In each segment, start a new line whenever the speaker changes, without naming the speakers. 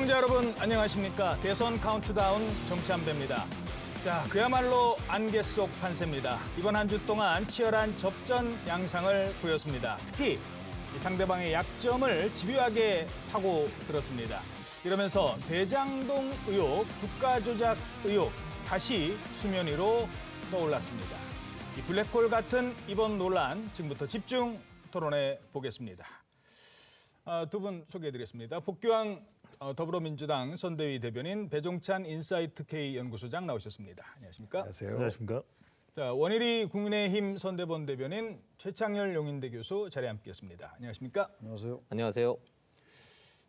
시청자 여러분 안녕하십니까. 대선 카운트다운 정치한배입니다. 자, 그야말로 안개 속 판세입니다. 이번 한 주 동안 치열한 접전 양상을 보였습니다. 특히 이 상대방의 약점을 집요하게 파고 들었습니다. 이러면서 대장동 의혹, 주가 조작 의혹 다시 수면 위로 떠올랐습니다. 이 블랙홀 같은 이번 논란 지금부터 집중 토론해 보겠습니다. 두 분 소개해드리겠습니다. 복귀왕 더불어민주당 선대위 대변인 배종찬 인사이트 K 연구소장 나오셨습니다. 안녕하십니까?
안녕하세요.
안녕하십니까?
자, 원일이 국민의힘 선대본 대변인 최창열 용인대 교수 자리에 함께했습니다. 안녕하십니까?
안녕하세요.
안녕하세요.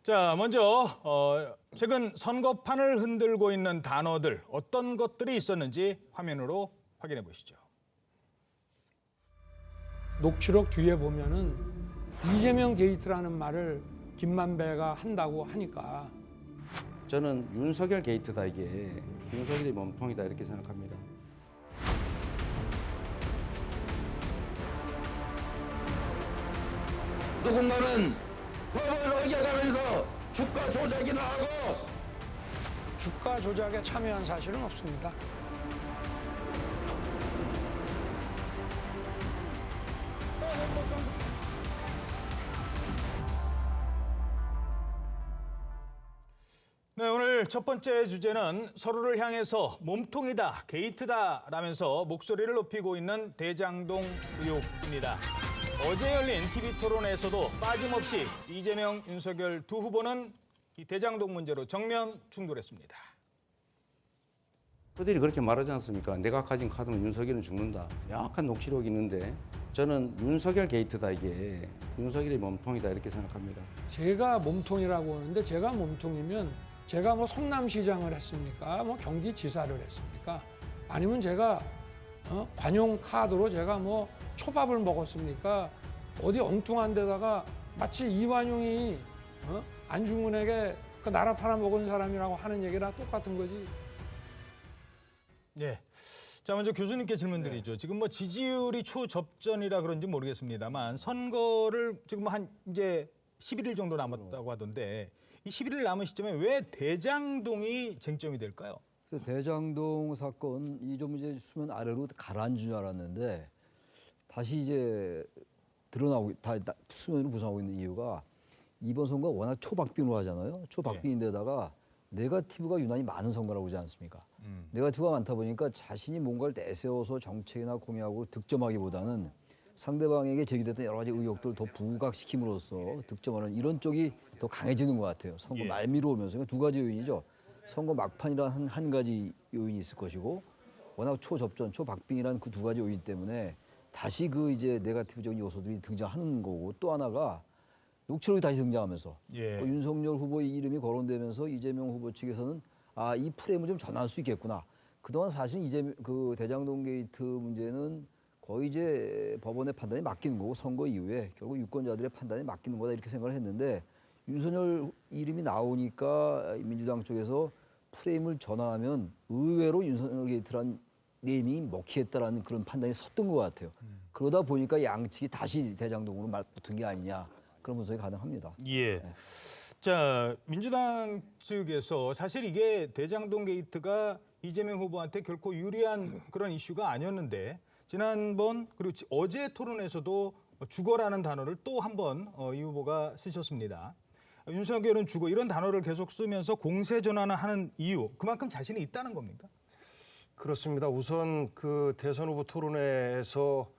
자, 먼저 최근 선거판을 흔들고 있는 단어들 어떤 것들이 있었는지 화면으로 확인해 보시죠.
녹취록 뒤에 보면은 이재명 게이트라는 말을 김만배가 한다고 하니까
저는 윤석열 게이트다 이게 윤석열이 몸통이다 이렇게 생각합니다.
누군가는 법을 어겨가면서 주가 조작이나 하고
주가 조작에 참여한 사실은 없습니다.
네, 오늘 첫 번째 주제는 서로를 향해서 몸통이다, 게이트다 라면서 목소리를 높이고 있는 대장동 의혹입니다. 어제 열린 TV 토론에서도 빠짐없이 이재명, 윤석열 두 후보는 이 대장동 문제로 정면 충돌했습니다.
그들이 그렇게 말하지 않습니까? 내가 가진 카드는 윤석열은 죽는다. 명확한 녹취록이 있는데 저는 윤석열 게이트다 이게 윤석열이 몸통이다 이렇게 생각합니다.
제가 몸통이라고 하는데 제가 몸통이면 제가 뭐 성남시장을 했습니까? 뭐 경기지사를 했습니까? 아니면 제가 관용 카드로 제가 뭐 초밥을 먹었습니까? 어디 엉뚱한 데다가 마치 이완용이 안중근에게 그 나라 팔아먹은 사람이라고 하는 얘기랑 똑같은 거지.
네. 자, 먼저 교수님께 질문드리죠. 지금 뭐 지지율이 초접전이라 그런지 모르겠습니다만 선거를 지금 한 이제 11일 정도 남았다고 하던데 이 11일 남은 시점에 왜 대장동이 쟁점이 될까요?
그래서 대장동 사건 이 좀 이제 수면 아래로 가라앉은 줄 알았는데 다시 이제 드러나고 수면으로 부상하고 있는 이유가 이번 선거 워낙 초박빙으로 하잖아요. 초박빙인데다가 네거티브가 유난히 많은 선거라고 보지 않습니까? 네거티브가 많다 보니까 자신이 뭔가를 내세워서 정책이나 공약으로 득점하기보다는 상대방에게 제기됐던 여러 가지 의혹들을 더 부각시킴으로써 득점하는 이런 쪽이 더 강해지는 것 같아요. 선거 말미로 오면서 그러니까 두 가지 요인이죠. 선거 막판이란 한 가지 요인이 있을 것이고 워낙 초접전, 초박빙이란 그 두 가지 요인 때문에 다시 그 이제 네거티브적인 요소들이 등장하는 거고 또 하나가 녹취록이 다시 등장하면서 윤석열 후보의 이름이 거론되면서 이재명 후보 측에서는 이 프레임을 좀 전환할 수 있겠구나. 그동안 사실 그 대장동 게이트 문제는 거의 이제 법원의 판단에 맡기는 거고 선거 이후에 결국 유권자들의 판단에 맡기는 거다 이렇게 생각을 했는데 윤석열 이름이 나오니까 민주당 쪽에서 프레임을 전환하면 의외로 윤석열 게이트란 네이밍이 먹히겠다라는 그런 판단이 섰던 것 같아요. 그러다 보니까 양측이 다시 대장동으로 맞붙은 게 아니냐 그런 분석이 가능합니다.
예. 자, 민주당 측에서 사실 이게 대장동 게이트가 이재명 후보한테 결코 유리한 그런 이슈가 아니었는데 지난번 그리고 어제 토론에서도 죽어라는 단어를 또 한 번 이 후보가 쓰셨습니다. 윤석열은 죽어 이런 단어를 계속 쓰면서 공세 전환을 하는 이유 그만큼 자신이 있다는 겁니까?
그렇습니다. 우선 그 대선 후보 토론회에서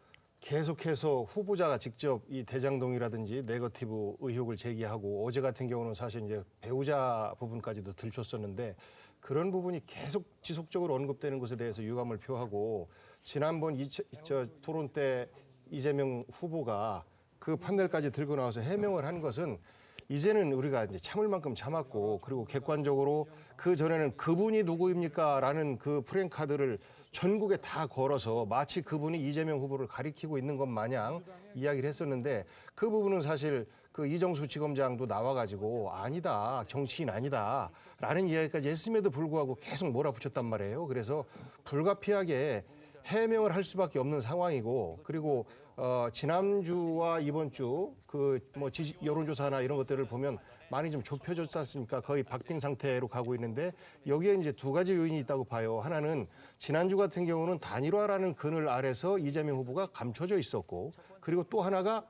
계속해서 후보자가 직접 이 대장동이라든지 네거티브 의혹을 제기하고 어제 같은 경우는 사실 이제 배우자 부분까지도 들췄었는데 그런 부분이 계속 지속적으로 언급되는 것에 대해서 유감을 표하고 지난번 토론 때 이재명 후보가 그 판넬까지 들고 나와서 해명을 한 것은 이제는 우리가 이제 참을 만큼 참았고 그리고 객관적으로 그 전에는 그분이 누구입니까라는 그 프랭카드를 전국에 다 걸어서 마치 그분이 이재명 후보를 가리키고 있는 것 마냥 이야기를 했었는데 그 부분은 사실 그 이정수 지검장도 나와가지고 아니다 정치인 아니다라는 이야기까지 했음에도 불구하고 계속 몰아붙였단 말이에요. 그래서 불가피하게 해명을 할 수밖에 없는 상황이고 그리고 지난주와 이번 주 그 뭐 여론조사나 이런 것들을 보면 많이 좀 좁혀졌지 않습니까? 거의 박빙 상태로 가고 있는데 여기에 이제 두 가지 요인이 있다고 봐요. 하나는 지난주 같은 경우는 단일화라는 그늘 아래서 이재명 후보가 감춰져 있었고, 그리고 또 하나가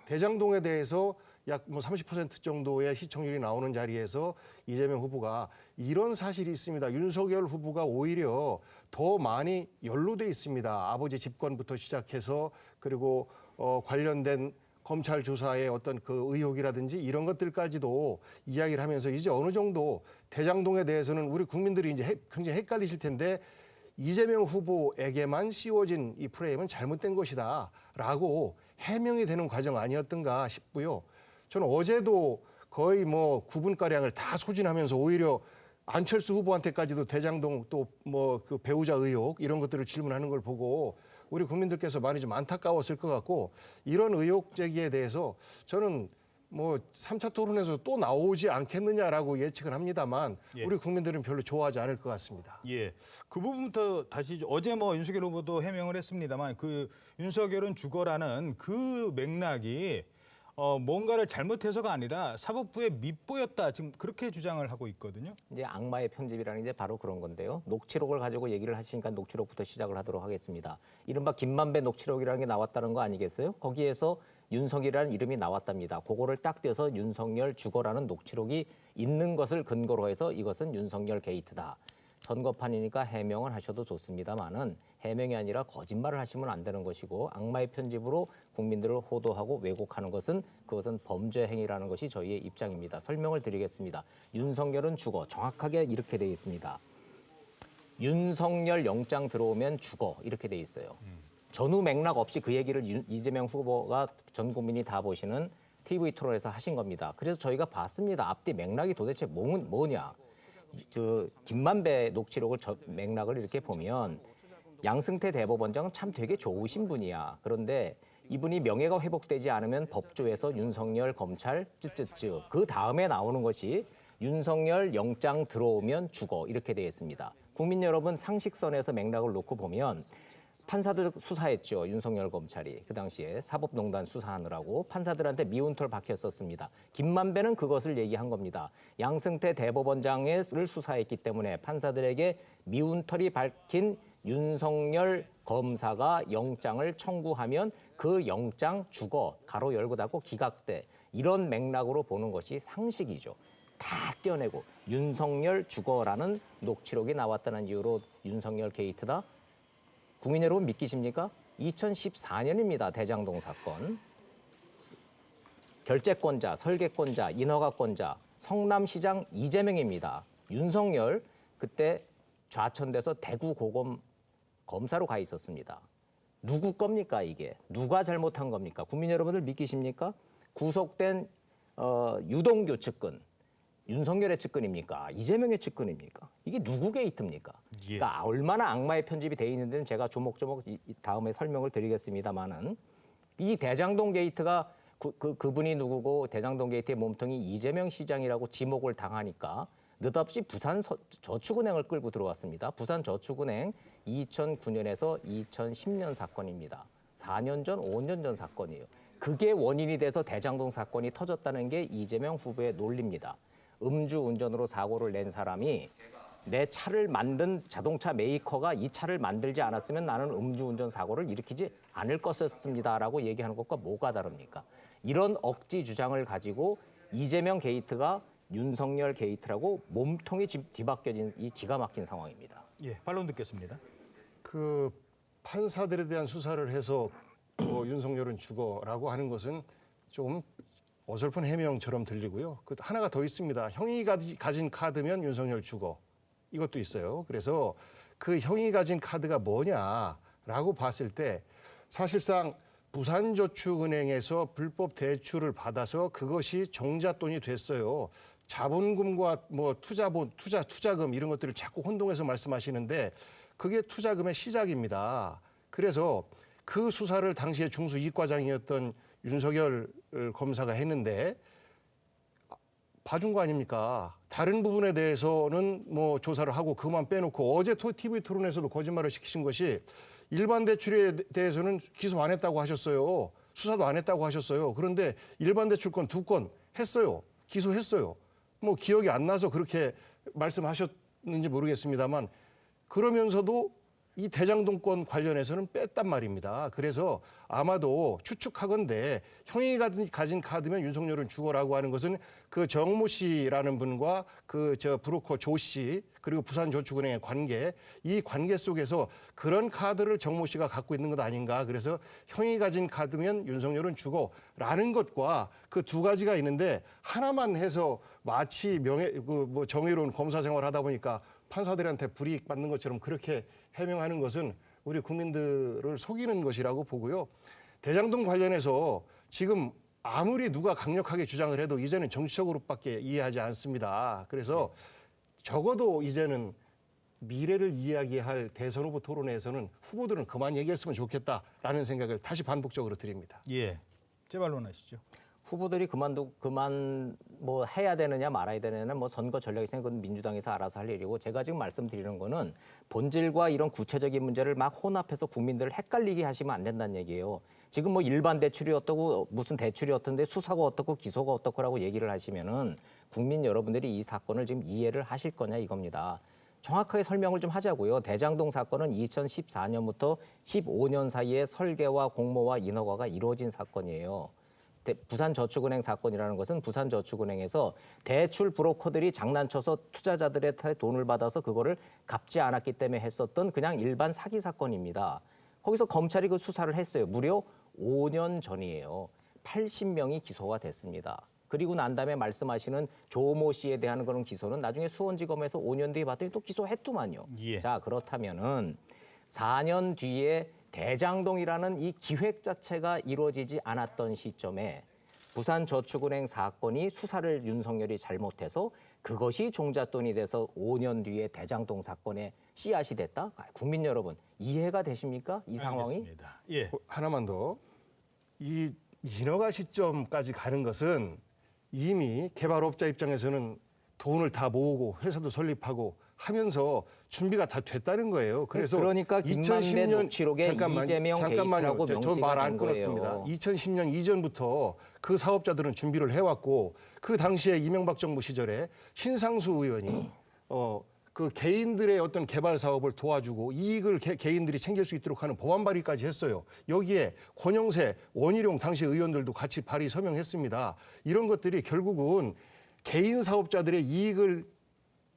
대장동에 대해서 약 뭐 30% 정도의 시청률이 나오는 자리에서 이재명 후보가 이런 사실이 있습니다. 윤석열 후보가 오히려 더 많이 연루돼 있습니다. 아버지 집권부터 시작해서 그리고 관련된 검찰 조사의 어떤 그 의혹이라든지 이런 것들까지도 이야기를 하면서 이제 어느 정도 대장동에 대해서는 우리 국민들이 이제 굉장히 헷갈리실 텐데 이재명 후보에게만 씌워진 이 프레임은 잘못된 것이다라고 해명이 되는 과정 아니었던가 싶고요. 저는 어제도 거의 뭐 9분가량을 다 소진하면서 오히려 안철수 후보한테까지도 대장동 또 뭐 그 배우자 의혹 이런 것들을 질문하는 걸 보고 우리 국민들께서 많이 좀 안타까웠을 것 같고, 이런 의혹 제기에 대해서 저는 뭐 3차 토론에서 또 나오지 않겠느냐라고 예측을 합니다만 우리 국민들은 별로 좋아하지 않을 것 같습니다.
예, 그 부분부터 다시 어제 뭐 윤석열 후보도 해명을 했습니다만 그 윤석열은 죽어라는 그 맥락이 뭔가를 잘못해서가 아니라 사법부에 밉보였다 지금 그렇게 주장을 하고 있거든요.
이제 악마의 편집이라는 게 바로 그런 건데요. 녹취록을 가지고 얘기를 하시니까 녹취록부터 시작을 하도록 하겠습니다. 이른바 김만배 녹취록이라는 게 나왔다는 거 아니겠어요? 거기에서 윤석이라는 이름이 나왔답니다. 그거를 딱 떼서 윤석열 죽어라는 녹취록이 있는 것을 근거로 해서 이것은 윤석열 게이트다. 선거판이니까 해명을 하셔도 좋습니다만은 해명이 아니라 거짓말을 하시면 안 되는 것이고, 악마의 편집으로 국민들을 호도하고 왜곡하는 것은 그것은 범죄 행위라는 것이 저희의 입장입니다. 설명을 드리겠습니다. 윤석열은 죽어. 정확하게 이렇게 돼 있습니다. 윤석열 영장 들어오면 죽어. 이렇게 돼 있어요. 전후 맥락 없이 그 얘기를 이재명 후보가 전 국민이 다 보시는 TV 토론에서 하신 겁니다. 그래서 저희가 봤습니다. 앞뒤 맥락이 도대체 뭐냐. 김만배 녹취록을 맥락을 이렇게 보면 양승태 대법원장은 참 되게 좋으신 분이야. 그런데 이분이 명예가 회복되지 않으면 법조에서 윤석열 검찰 쯔쯔쯔 그 다음에 나오는 것이 윤석열 영장 들어오면 죽어 이렇게 되어 있습니다. 국민 여러분 상식선에서 맥락을 놓고 보면 판사들 수사했죠. 윤석열 검찰이 그 당시에 사법농단 수사하느라고 판사들한테 미운털 박혔었습니다. 김만배는 그것을 얘기한 겁니다. 양승태 대법원장을 수사했기 때문에 판사들에게 미운털이 박힌 윤석열 검사가 영장을 청구하면 그 영장 죽어 가로 열고 닫고 기각돼 이런 맥락으로 보는 것이 상식이죠. 다 떼어내고 윤석열 죽어라는 녹취록이 나왔다는 이유로 윤석열 게이트다. 국민 여러분 믿기십니까? 2014년입니다. 대장동 사건. 결재권자, 설계권자, 인허가권자, 성남시장 이재명입니다. 윤석열 그때 좌천돼서 대구고검 검사로 가 있었습니다. 누구 겁니까 이게? 누가 잘못한 겁니까? 국민 여러분들 믿기십니까? 구속된 유동규 측근. 윤석열의 측근입니까? 이재명의 측근입니까? 이게 누구 게이트입니까? 그러니까 얼마나 악마의 편집이 돼 있는지는 제가 조목조목 다음에 설명을 드리겠습니다만은 이 대장동 게이트가 그분이 누구고 대장동 게이트의 몸통이 이재명 시장이라고 지목을 당하니까 느닷없이 부산저축은행을 끌고 들어왔습니다. 부산저축은행 2009년에서 2010년 사건입니다. 4년 전, 5년 전 사건이에요. 그게 원인이 돼서 대장동 사건이 터졌다는 게 이재명 후보의 논리입니다. 음주운전으로 사고를 낸 사람이 내 차를 만든 자동차 메이커가 이 차를 만들지 않았으면 나는 음주운전 사고를 일으키지 않을 것이었습니다라고 얘기하는 것과 뭐가 다릅니까? 이런 억지 주장을 가지고 이재명 게이트가 윤석열 게이트라고 몸통이 뒤바뀌어진 이 기가 막힌 상황입니다.
예, 반론 듣겠습니다.
그 판사들에 대한 수사를 해서 윤석열은 죽어라고 하는 것은 좀 어설픈 해명처럼 들리고요. 그 하나가 더 있습니다. 형이 가진 카드면 윤석열 죽어. 이것도 있어요. 그래서 그 형이 가진 카드가 뭐냐라고 봤을 때 사실상 부산저축은행에서 불법 대출을 받아서 그것이 종잣돈이 됐어요. 자본금과 뭐 투자금 이런 것들을 자꾸 혼동해서 말씀하시는데 그게 투자금의 시작입니다. 그래서 그 수사를 당시에 중수 이과장이었던 윤석열 검사가 했는데 봐준 거 아닙니까? 다른 부분에 대해서는 뭐 조사를 하고 그만 빼놓고 어제 TV 토론에서도 거짓말을 시키신 것이 일반 대출에 대해서는 기소 안 했다고 하셨어요. 수사도 안 했다고 하셨어요. 그런데 일반 대출권 2건 했어요. 기소했어요. 뭐 기억이 안 나서 그렇게 말씀하셨는지 모르겠습습니다만 그러면서도 이 대장동 건 관련해서는 뺐단 말입니다. 그래서 아마도 추측하건대 형이 가진 카드면 윤석열은 죽어라고 하는 것은 그 정모 씨라는 분과 그 브로커 조 씨 그리고 부산저축은행의 관계, 이 관계 속에서 그런 카드를 정모 씨가 갖고 있는 것 아닌가. 그래서 형이 가진 카드면 윤석열은 죽어라는 것과 그 두 가지가 있는데 하나만 해서 마치 정의로운 검사 생활하다 보니까 판사들한테 불이익 받는 것처럼 그렇게 해명하는 것은 우리 국민들을 속이는 것이라고 보고요. 대장동 관련해서 지금 아무리 누가 강력하게 주장을 해도 이제는 정치적으로밖에 이해하지 않습니다. 그래서 적어도 이제는 미래를 이야기할 대선 후보 토론회에서는 후보들은 그만 얘기했으면 좋겠다라는 생각을 다시 반복적으로 드립니다.
예, 재반론하시죠.
후보들이 그만 뭐 해야 되느냐 말아야 되느냐 뭐 선거 전략이 생긴 건 민주당에서 알아서 할 일이고 제가 지금 말씀드리는 거는 본질과 이런 구체적인 문제를 막 혼합해서 국민들을 헷갈리게 하시면 안 된다는 얘기예요. 지금 뭐 일반 대출이 어떻고 무슨 대출이 어떤데 수사가 어떻고 기소가 어떻고라고 얘기를 하시면은 국민 여러분들이 이 사건을 지금 이해를 하실 거냐 이겁니다. 정확하게 설명을 좀 하자고요. 대장동 사건은 2014년부터 15년 사이에 설계와 공모와 인허가가 이루어진 사건이에요. 부산저축은행 사건이라는 것은 부산저축은행에서 대출 브로커들이 장난쳐서 투자자들의 돈을 받아서 그거를 갚지 않았기 때문에 했었던 그냥 일반 사기 사건입니다. 거기서 검찰이 그 수사를 했어요. 무려 5년 전이에요. 80명이 기소가 됐습니다. 그리고 난 다음에 말씀하시는 조모 씨에 대한 그런 기소는 나중에 수원지검에서 5년 뒤에 봤더니 또 기소했더만요.
예.
자, 그렇다면은 4년 뒤에 대장동이라는 이 기획 자체가 이루어지지 않았던 시점에 부산저축은행 사건이 수사를 윤석열이 잘못해서 그것이 종잣돈이 돼서 5년 뒤에 대장동 사건의 씨앗이 됐다? 국민 여러분 이해가 되십니까? 이 상황이?
알겠습니다. 예.
하나만 더. 이 인허가 시점까지 가는 것은 이미 개발업자 입장에서는 돈을 다 모으고 회사도 설립하고 하면서 준비가 다 됐다는 거예요. 그래서
그러니까 김만배 녹취록에 이재명 게이트라고
저 말 안
명시가 된
끊었습니다.
거예요.
2010년 이전부터 그 사업자들은 준비를 해왔고 그 당시에 이명박 정부 시절에 신상수 의원이 그 개인들의 어떤 개발 사업을 도와주고 이익을 개인들이 챙길 수 있도록 하는 법안 발의까지 했어요. 여기에 권영세, 원희룡 당시 의원들도 같이 발의 서명했습니다. 이런 것들이 결국은 개인 사업자들의 이익을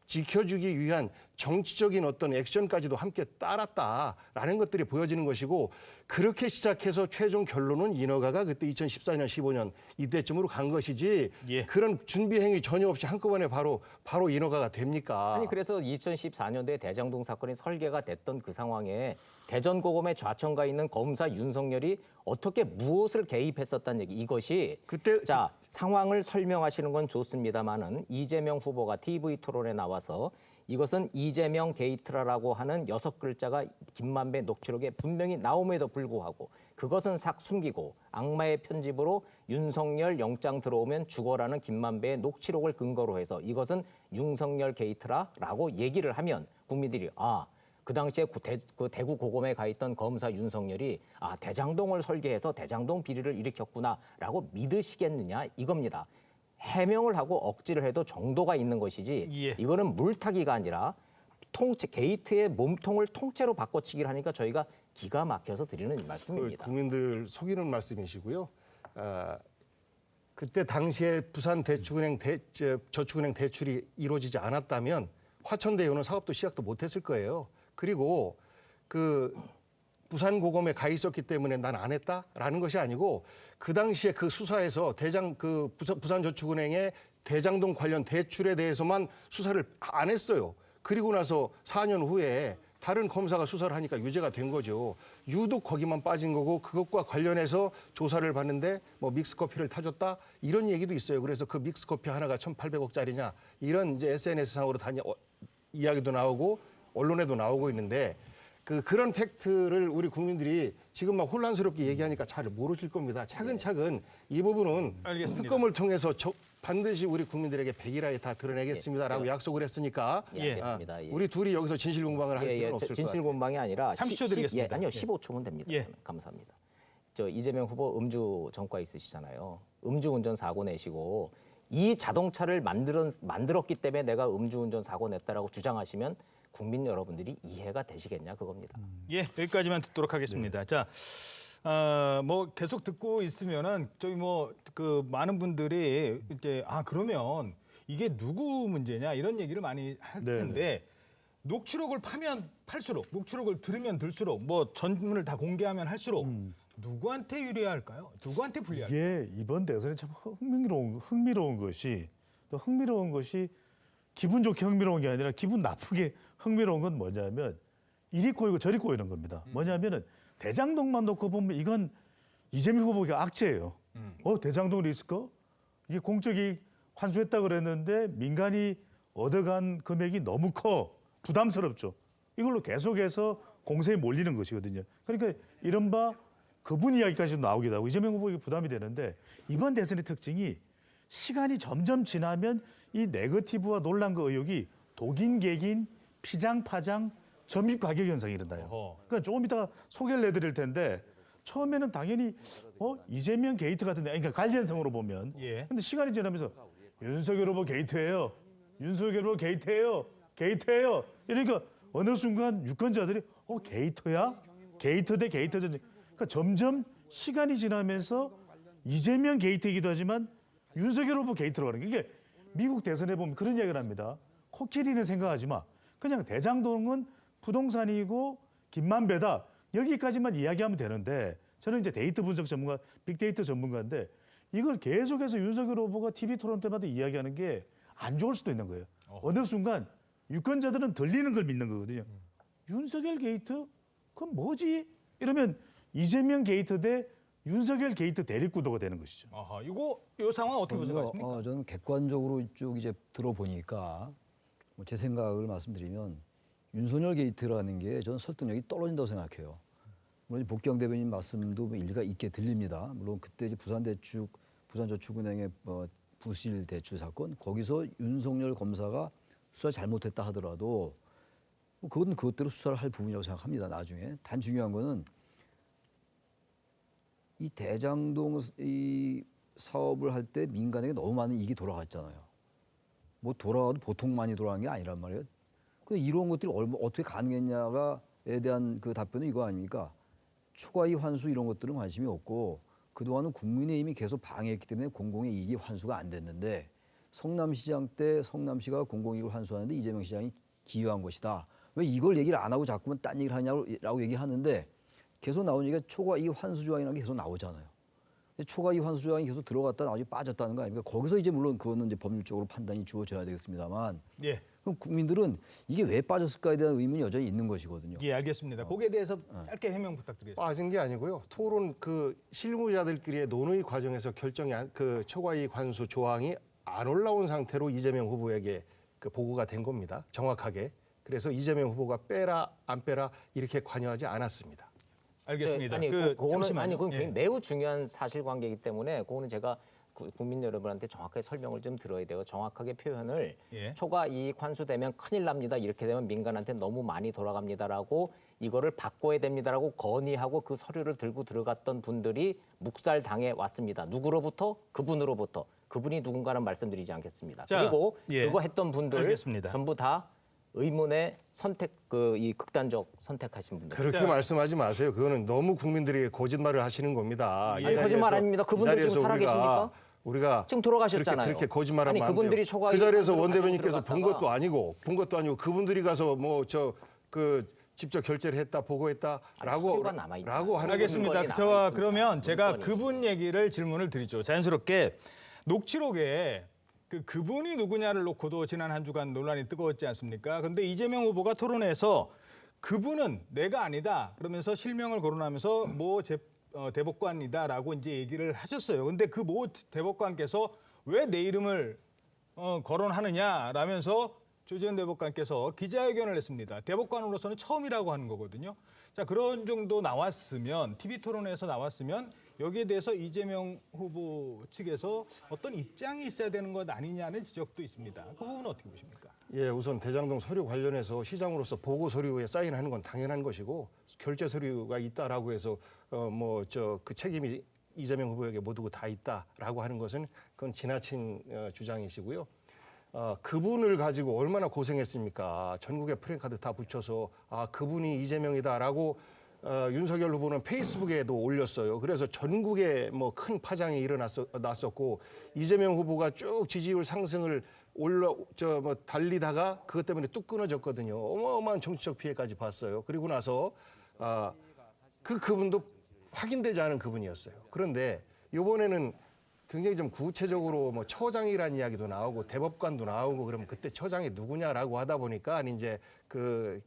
지켜주기 위한 정치적인 어떤 액션까지도 함께 따랐다라는 것들이 보여지는 것이고 그렇게 시작해서 최종 결론은 인허가가 그때 2014년, 15년 이때쯤으로 간 것이지
예.
그런 준비 행위 전혀 없이 한꺼번에 바로 인허가가 됩니까?
아니 그래서 2014년도에 대장동 사건이 설계가 됐던 그 상황에 대전고검의 좌천가 있는 검사 윤석열이 어떻게 무엇을 개입했었다는 얘기 이것이
그때
자 상황을 설명하시는 건 좋습니다만은 이재명 후보가 TV 토론에 나와서 이것은 이재명 게이트라고 하는 6글자가 김만배 녹취록에 분명히 나옴에도 불구하고 그것은 싹 숨기고 악마의 편집으로 윤석열 영장 들어오면 죽어라는 김만배의 녹취록을 근거로 해서 이것은 윤석열 게이트라라고 얘기를 하면 국민들이 그 당시에 그 대구 고검에 가 있던 검사 윤석열이 대장동을 설계해서 대장동 비리를 일으켰구나라고 믿으시겠느냐 이겁니다. 해명을 하고 억지를 해도 정도가 있는 것이지
예.
이거는 물타기가 아니라 게이트의 몸통을 통째로 바꿔치기를 하니까 저희가 기가 막혀서 드리는 말씀입니다.
국민들 속이는 말씀이시고요. 그때 당시에 부산 저축은행 대출이 이루어지지 않았다면 화천대유는 사업도 시작도 못했을 거예요. 그리고 그 부산고검에 가 있었기 때문에 난 안 했다라는 것이 아니고 그 당시에 그 수사에서 부산저축은행의 대장동 관련 대출에 대해서만 수사를 안 했어요. 그리고 나서 4년 후에 다른 검사가 수사를 하니까 유죄가 된 거죠. 유독 거기만 빠진 거고 그것과 관련해서 조사를 받는데 뭐 믹스커피를 타줬다 이런 얘기도 있어요. 그래서 그 믹스커피 하나가 1,800억짜리냐 이런 이제 SNS상으로 이야기도 나오고 언론에도 나오고 있는데 그런 팩트를 우리 국민들이 지금 막 혼란스럽게 얘기하니까 잘 모르실 겁니다. 차근차근 이 부분은
알겠습니다.
특검을 통해서 반드시 우리 국민들에게 백일하에 다 드러내겠습니다라고 약속을 했으니까
알겠습니다. 예.
우리 둘이 여기서 진실 공방을 할 필요는 없을 것 같아요.
진실 공방이 아니라
30초 드리겠습니다.
아니요 15초면 됩니다.
예.
감사합니다. 이재명 후보 음주 전과 있으시잖아요. 음주운전 사고 내시고 이 자동차를 만들었기 때문에 내가 음주운전 사고 냈다라고 주장하시면 국민 여러분들이 이해가 되시겠냐 그겁니다.
예, 여기까지만 듣도록 하겠습니다. 자, 뭐 계속 듣고 있으면은 저희 뭐 그 많은 분들이 이제 그러면 이게 누구 문제냐 이런 얘기를 많이 할 텐데 녹취록을 파면 팔수록, 녹취록을 들으면 들수록, 뭐 전문을 다 공개하면 할수록 누구한테 유리할까요? 누구한테 불리할까요?
이게 이번 대선에 참 흥미로운 것이 또 흥미로운 것이 기분 좋게 흥미로운 게 아니라 기분 나쁘게 흥미로운 건 뭐냐면 이리 꼬이고 저리 꼬이는 겁니다. 뭐냐면은 대장동만 놓고 보면 이건 이재명 후보가 악재예요. 대장동이 있을까? 이게 공적이 환수했다 그랬는데 민간이 얻어간 금액이 너무 커 부담스럽죠. 이걸로 계속해서 공세에 몰리는 것이거든요. 그러니까 이른바 그분 이야기까지도 나오기도 하고 이재명 후보에게 부담이 되는데 이번 대선의 특징이 시간이 점점 지나면 이 네거티브와 논란과 의혹이 독인, 객인, 피장, 파장, 점입 가격 현상이 일어나요. 그러니까 조금 이따가 소개를 해드릴 텐데 처음에는 당연히 이재명 게이트 같은데 그러니까 관련성으로 보면 근데 시간이 지나면서 윤석열 후보 게이트예요. 윤석열 후보 게이트예요. 게이트예요. 이러니까 어느 순간 유권자들이 게이트야? 게이트 대 게이트 전쟁. 그러니까 점점 시간이 지나면서 이재명 게이트이기도 하지만 윤석열 후보 게이트로 가는 게 이게 미국 대선에 보면 그런 이야기를 합니다. 코끼리는 생각하지 마. 그냥 대장동은 부동산이고 김만배다. 여기까지만 이야기하면 되는데 저는 이제 데이터 분석 전문가, 빅데이터 전문가인데 이걸 계속해서 윤석열 후보가 TV 토론 때마다 이야기하는 게 안 좋을 수도 있는 거예요. 어느 순간 유권자들은 들리는 걸 믿는 거거든요. 윤석열 게이트? 그건 뭐지? 이러면 이재명 게이트 대 윤석열 게이트 대립구도가 되는 것이죠.
이 상황 어떻게 보셨습니까?
저는 객관적으로 쭉 이제 들어보니까 제 생각을 말씀드리면 윤석열 게이트라는 게 저는 설득력이 떨어진다고 생각해요. 물론 복경 대변인 말씀도 일리가 있게 들립니다. 물론 그때 이제 부산저축은행의 부실 대출 사건 거기서 윤석열 검사가 수사 잘못했다 하더라도 그건 그것대로 수사를 할 부분이라고 생각합니다. 나중에 단 중요한 거는 이 대장동 이 사업을 할 때 민간에게 너무 많은 이익이 돌아갔잖아요. 뭐 돌아가도 보통 많이 돌아간 게 아니란 말이에요. 근데 이런 것들이 어떻게 가능했냐가에 대한 그 답변은 이거 아닙니까? 초과이익 환수 이런 것들은 관심이 없고 그동안은 국민의힘이 계속 방해했기 때문에 공공의 이익이 환수가 안 됐는데 성남시장 때 성남시가 공공이익을 환수하는데 이재명 시장이 기여한 것이다. 왜 이걸 얘기를 안 하고 자꾸만 딴 얘기를 하냐고 얘기하는데 계속 나오는 얘기가 초과이익 환수 조항이라는 게 계속 나오잖아요. 초과이익 환수 조항이 계속 들어갔다 나중에 빠졌다는 거 아닙니까? 거기서 이제 물론 그거는 이제 법률적으로 판단이 주어져야 되겠습니다만 그럼 국민들은 이게 왜 빠졌을까에 대한 의문이 여전히 있는 것이거든요.
예, 알겠습니다. 거기에 대해서 짧게 해명 부탁드리겠습니다.
빠진 게 아니고요. 토론 그 실무자들끼리의 논의 과정에서 결정이 그 초과이익 환수 조항이 안 올라온 상태로 이재명 후보에게 그 보고가 된 겁니다. 정확하게. 그래서 이재명 후보가 빼라 안 빼라 이렇게 관여하지 않았습니다.
알겠습니다.
그건 매우 중요한 사실관계이기 때문에 그거는 제가 국민 여러분한테 정확하게 설명을 좀 드려야 돼요. 정확하게 표현을 초과 이익 환수되면 큰일 납니다. 이렇게 되면 민간한테 너무 많이 돌아갑니다라고 이거를 바꿔야 됩니다라고 건의하고 그 서류를 들고 들어갔던 분들이 묵살당해 왔습니다. 누구로부터? 그분으로부터. 그분이 누군가는 말씀드리지 않겠습니다. 그리고 그거 했던 분들
알겠습니다.
전부 다 의문의 선택 이 극단적 선택하신 분들.
그렇게 말씀하지 마세요. 그거는 너무 국민들에게 거짓말을 하시는 겁니다.
아니, 거짓말 아닙니다. 그분들 지금 살아계십니까?
우리가
지금 돌아가셨잖아요.
그렇게 거짓말하면 안 돼요.
그분들이 초과이익
그 자리에서
환수를
원 대변인께서
가지고
본 것도 아니고 그분들이 가서 직접 결제를 했다 보고했다라고 하는
알겠습니다. 그러면 제가 그분 얘기를 질문을 드리죠. 자연스럽게 녹취록에 그분이 누구냐를 놓고도 지난 한 주간 논란이 뜨거웠지 않습니까? 근데 이재명 후보가 토론에서 그분은 내가 아니다 그러면서 실명을 거론하면서 대법관이다라고 이제 얘기를 하셨어요. 근데 그 대법관께서 왜 내 이름을 거론하느냐라면서 조지현 대법관께서 기자회견을 했습니다. 대법관으로서는 처음이라고 하는 거거든요. 자, 그런 정도 나왔으면 TV 토론에서 나왔으면 여기에 대해서 이재명 후보 측에서 어떤 입장이 있어야 되는 것 아니냐는 지적도 있습니다. 그 부분은 어떻게 보십니까?
예, 우선 대장동 서류 관련해서 시장으로서 보고 서류에 사인하는 건 당연한 것이고 결제 서류가 있다라고 해서 그 책임이 이재명 후보에게 모두 다 있다라고 하는 것은 그건 지나친 주장이시고요. 그분을 가지고 얼마나 고생했습니까? 전국에 프랜카드 다 붙여서 그분이 이재명이다라고 윤석열 후보는 페이스북에도 올렸어요. 그래서 전국에 뭐 큰 파장이 일어났었고 이재명 후보가 쭉 지지율 상승을 달리다가 그것 때문에 뚝 끊어졌거든요. 어마어마한 정치적 피해까지 봤어요. 그리고 나서 그분도 확인되지 않은 그분이었어요. 그런데 이번에는 굉장히 좀 구체적으로 뭐 처장이라는 이야기도 나오고 대법관도 나오고 그러면 그때 처장이 누구냐라고 하다 보니까 이제 그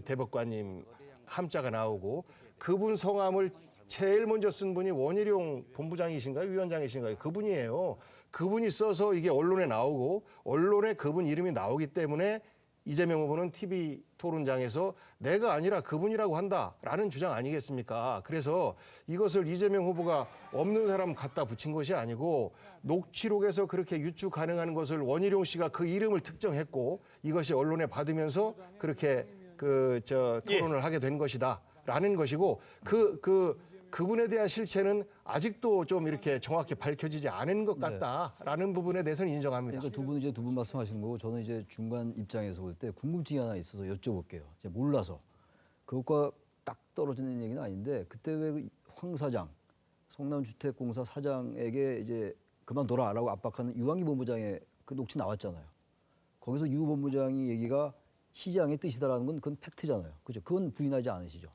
대법관님 함자가 나오고 그분 성함을 제일 먼저 쓴 분이 원희룡 본부장이신가요? 위원장이신가요? 그분이에요. 그분이 써서 이게 언론에 나오고 언론에 그분 이름이 나오기 때문에 이재명 후보는 TV 토론장에서 내가 아니라 그분이라고 한다라는 주장 아니겠습니까? 그래서 이것을 이재명 후보가 없는 사람 갖다 붙인 것이 아니고 녹취록에서 그렇게 유추 가능한 것을 원희룡 씨가 그 이름을 특정했고 이것이 언론에 받으면서 그렇게 토론을 하게 된 것이다라는 것이고 그분에 대한 실체는 아직도 좀 이렇게 정확히 밝혀지지 않은 것 같다라는 부분에 대해서는 인정합니다.
그러니까 두 분 말씀하시는 거고 저는 이제 중간 입장에서 볼 때 궁금증이 하나 있어서 여쭤볼게요. 이제 몰라서 그것과 딱 떨어지는 얘기는 아닌데 그때 왜 황 사장, 성남주택공사 사장에게 이제 그만둬라라고 압박하는 유한기 본부장의 그 녹취 나왔잖아요. 거기서 유 본부장이 얘기가 시장의 뜻이다라는 건 그건 팩트잖아요. 그죠? 그건 부인하지 않으시죠?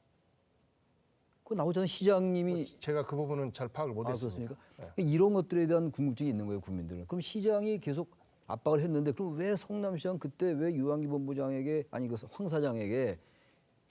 그거 나오잖아요. 시장님이
제가 그 부분은 잘 파악을 못했습니다.
그렇습니까? 이런 것들에 대한 궁금증이 있는 거예요, 국민들은. 그럼 시장이 계속 압박을 했는데 그럼 왜 성남시장 그때 왜 유한기 본부장에게 아니 그 황 사장에게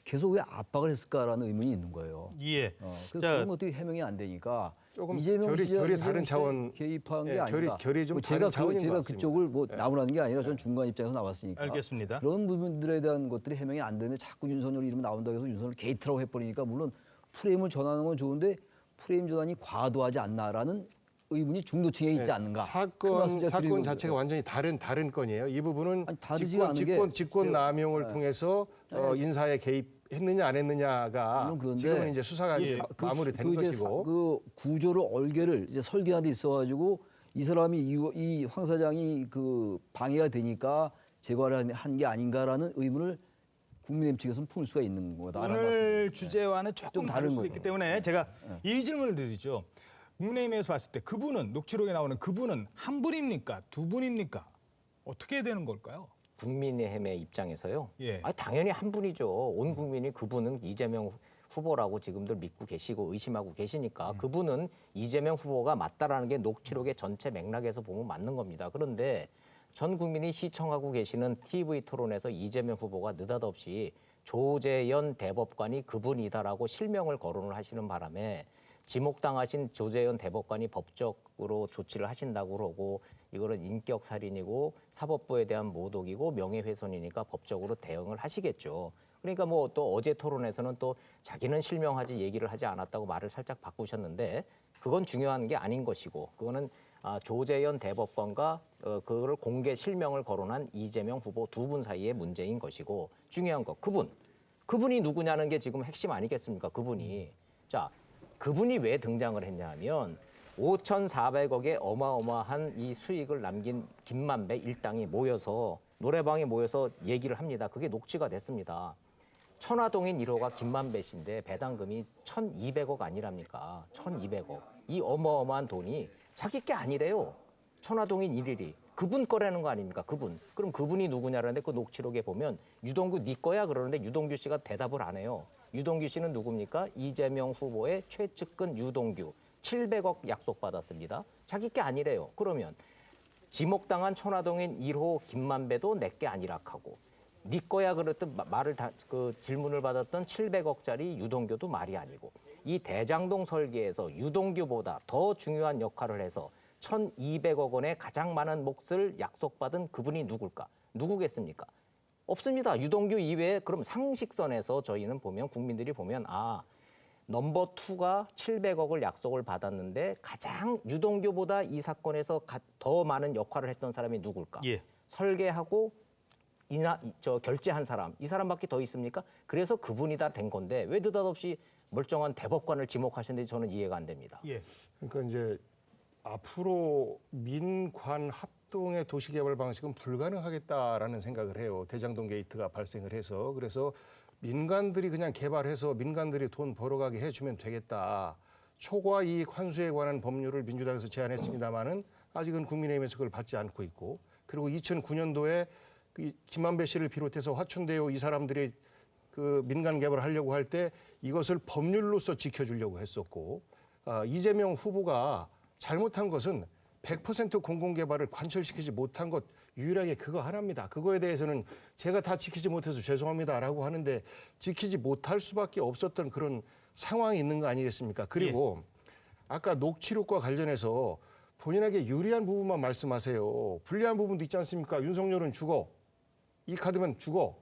계속 왜 압박을 했을까라는 의문이 있는 거예요.
예.
그래서 그런 것들이 해명이 안 되니까
조금
이재명
결이 다른
시장이
차원
개입한 게
예,
아니라
결이 좀
제가
다른 차원인 것
제가
같습니다.
그쪽을 뭐 나무라는 게 아니라 전 중간 입장에서 나왔으니까
알겠습니다.
그런 부분들에 대한 것들이 해명이 안 되는데 자꾸 윤석열 이름 나온다고 해서 윤석열 게이트라고 해버리니까 물론 프레임을 전하는 건 좋은데 프레임 전환이 과도하지 않나라는 의문이 중도층에 있지 않는가. 그 말씀 제가 드리는
사건 자체가 완전히 다른 건이에요. 이 부분은
아니, 다르지가 않은 게
직권 남용을 통해서 인사에 개입했느냐 안 했느냐가
물론 그런데
지금은 이제 수사가 마무리된 것이고
그 구조를 얼개를 이제 설계한 데 있어가지고 이 사람이 이 황 사장이 그 방해가 되니까 제거를 한 게 아닌가라는 의문을 국민의힘 측에서는 품을 수가 있는 거다.
오늘 주제와는 조금
좀
다를
다른
수도
거죠.
있기 때문에 제가 이 질문을 드리죠. 국민의힘에서 봤을 때 그분은 녹취록에 나오는 그분은 한 분입니까? 두 분입니까? 어떻게 되는 걸까요?
국민의힘의 입장에서요.
예.
당연히 한 분이죠. 온 국민이 그분은 이재명 후보라고 지금들 믿고 계시고 의심하고 계시니까 그분은 이재명 후보가 맞다라는 게 녹취록의 전체 맥락에서 보면 맞는 겁니다. 그런데 전 국민이 시청하고 계시는 TV 토론에서 이재명 후보가 느닷없이 조재현 대법관이 그분이다라고 실명을 거론을 하시는 바람에 지목당하신 조재현 대법관이 법적으로 조치를 하신다고 그러고 이거는 인격살인이고 사법부에 대한 모독이고 명예훼손이니까 법적으로 대응을 하시겠죠. 그러니까 뭐 또 어제 토론에서는 또 자기는 실명하지 얘기를 하지 않았다고 말을 살짝 바꾸셨는데 그건 중요한 게 아닌 것이고 그거는 조재현 대법관과 그거를 공개 실명을 거론한 이재명 후보 두 분 사이의 문제인 것이고 중요한 거 그분이 누구냐는 게 지금 핵심 아니겠습니까? 그분이 자 그분이 왜 등장을 했냐 하면 5,400억의 어마어마한 이 수익을 남긴 김만배 일당이 모여서 노래방에 모여서 얘기를 합니다. 그게 녹취가 됐습니다. 천화동인 1호가 김만배 씨인데 배당금이 1,200억 아니랍니까? 1,200억. 이 어마어마한 돈이 자기 게 아니래요. 천화동인 1일이. 그분 거라는 거 아닙니까? 그분. 그럼 그분이 누구냐라는데 그 녹취록에 보면 유동규 네 거야 그러는데 유동규 씨가 대답을 안 해요. 유동규 씨는 누굽니까? 이재명 후보의 최측근 유동규. 700억 약속받았습니다. 자기 게 아니래요. 그러면 지목당한 천화동인 1호 김만배도 내 게 아니라 하고 네 거야 그랬던 질문을 받았던 700억짜리 유동규도 말이 아니고 이 대장동 설계에서 유동규보다 더 중요한 역할을 해서 1,200억 원의 가장 많은 몫을 약속받은 그분이 누굴까? 누구겠습니까? 없습니다. 유동규 이외에 그럼 상식선에서 저희는 보면 국민들이 보면 넘버 2가 700억을 약속을 받았는데 가장 유동규보다 이 사건에서 더 많은 역할을 했던 사람이 누굴까?
예.
설계하고 결재한 사람, 이 사람밖에 더 있습니까? 그래서 그분이 다 된 건데 왜 느닷없이 멀쩡한 대법관을 지목하셨는지 저는 이해가 안 됩니다.
예.
그러니까 이제 앞으로 민관 합동의 도시개발 방식은 불가능하겠다라는 생각을 해요. 대장동 게이트가 발생을 해서. 그래서 민간들이 그냥 개발해서 민간들이 돈 벌어가게 해주면 되겠다. 초과 이익 환수에 관한 법률을 민주당에서 제안했습니다마는 아직은 국민의힘에서 그걸 받지 않고 있고, 그리고 2009년도에 김만배 씨를 비롯해서 화천대유 이 사람들이 그 민간 개발을 하려고 할 때 이것을 법률로서 지켜주려고 했었고, 이재명 후보가 잘못한 것은 100% 공공개발을 관철시키지 못한 것 유일하게 그거 하나입니다. 그거에 대해서는 제가 다 지키지 못해서 죄송합니다라고 하는데 지키지 못할 수밖에 없었던 그런 상황이 있는 거 아니겠습니까? 그리고 아까 녹취록과 관련해서 본인에게 유리한 부분만 말씀하세요. 불리한 부분도 있지 않습니까? 윤석열은 죽어. 이 카드면 죽어.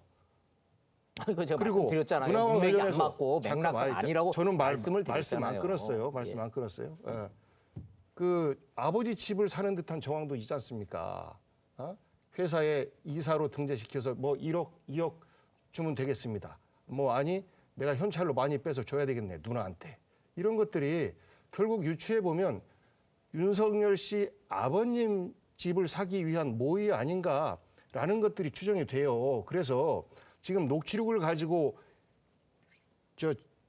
이거 제가
그리고
말씀드렸잖아요.
문화와
문맥이 안
관련해서
맞고 맥락상 아니라고
저는
말씀을
말씀
드렸잖아요.
안 끊었어요. 말씀 안 끊었어요. 예. 그 아버지 집을 사는 듯한 정황도 있지 않습니까? 회사에 이사로 등재시켜서 뭐 1억, 2억 주면 되겠습니다. 뭐 아니 내가 현찰로 많이 빼서 줘야 되겠네 누나한테. 이런 것들이 결국 유추해 보면 윤석열 씨 아버님 집을 사기 위한 모의 아닌가라는 것들이 추정이 돼요. 그래서 지금 녹취록을 가지고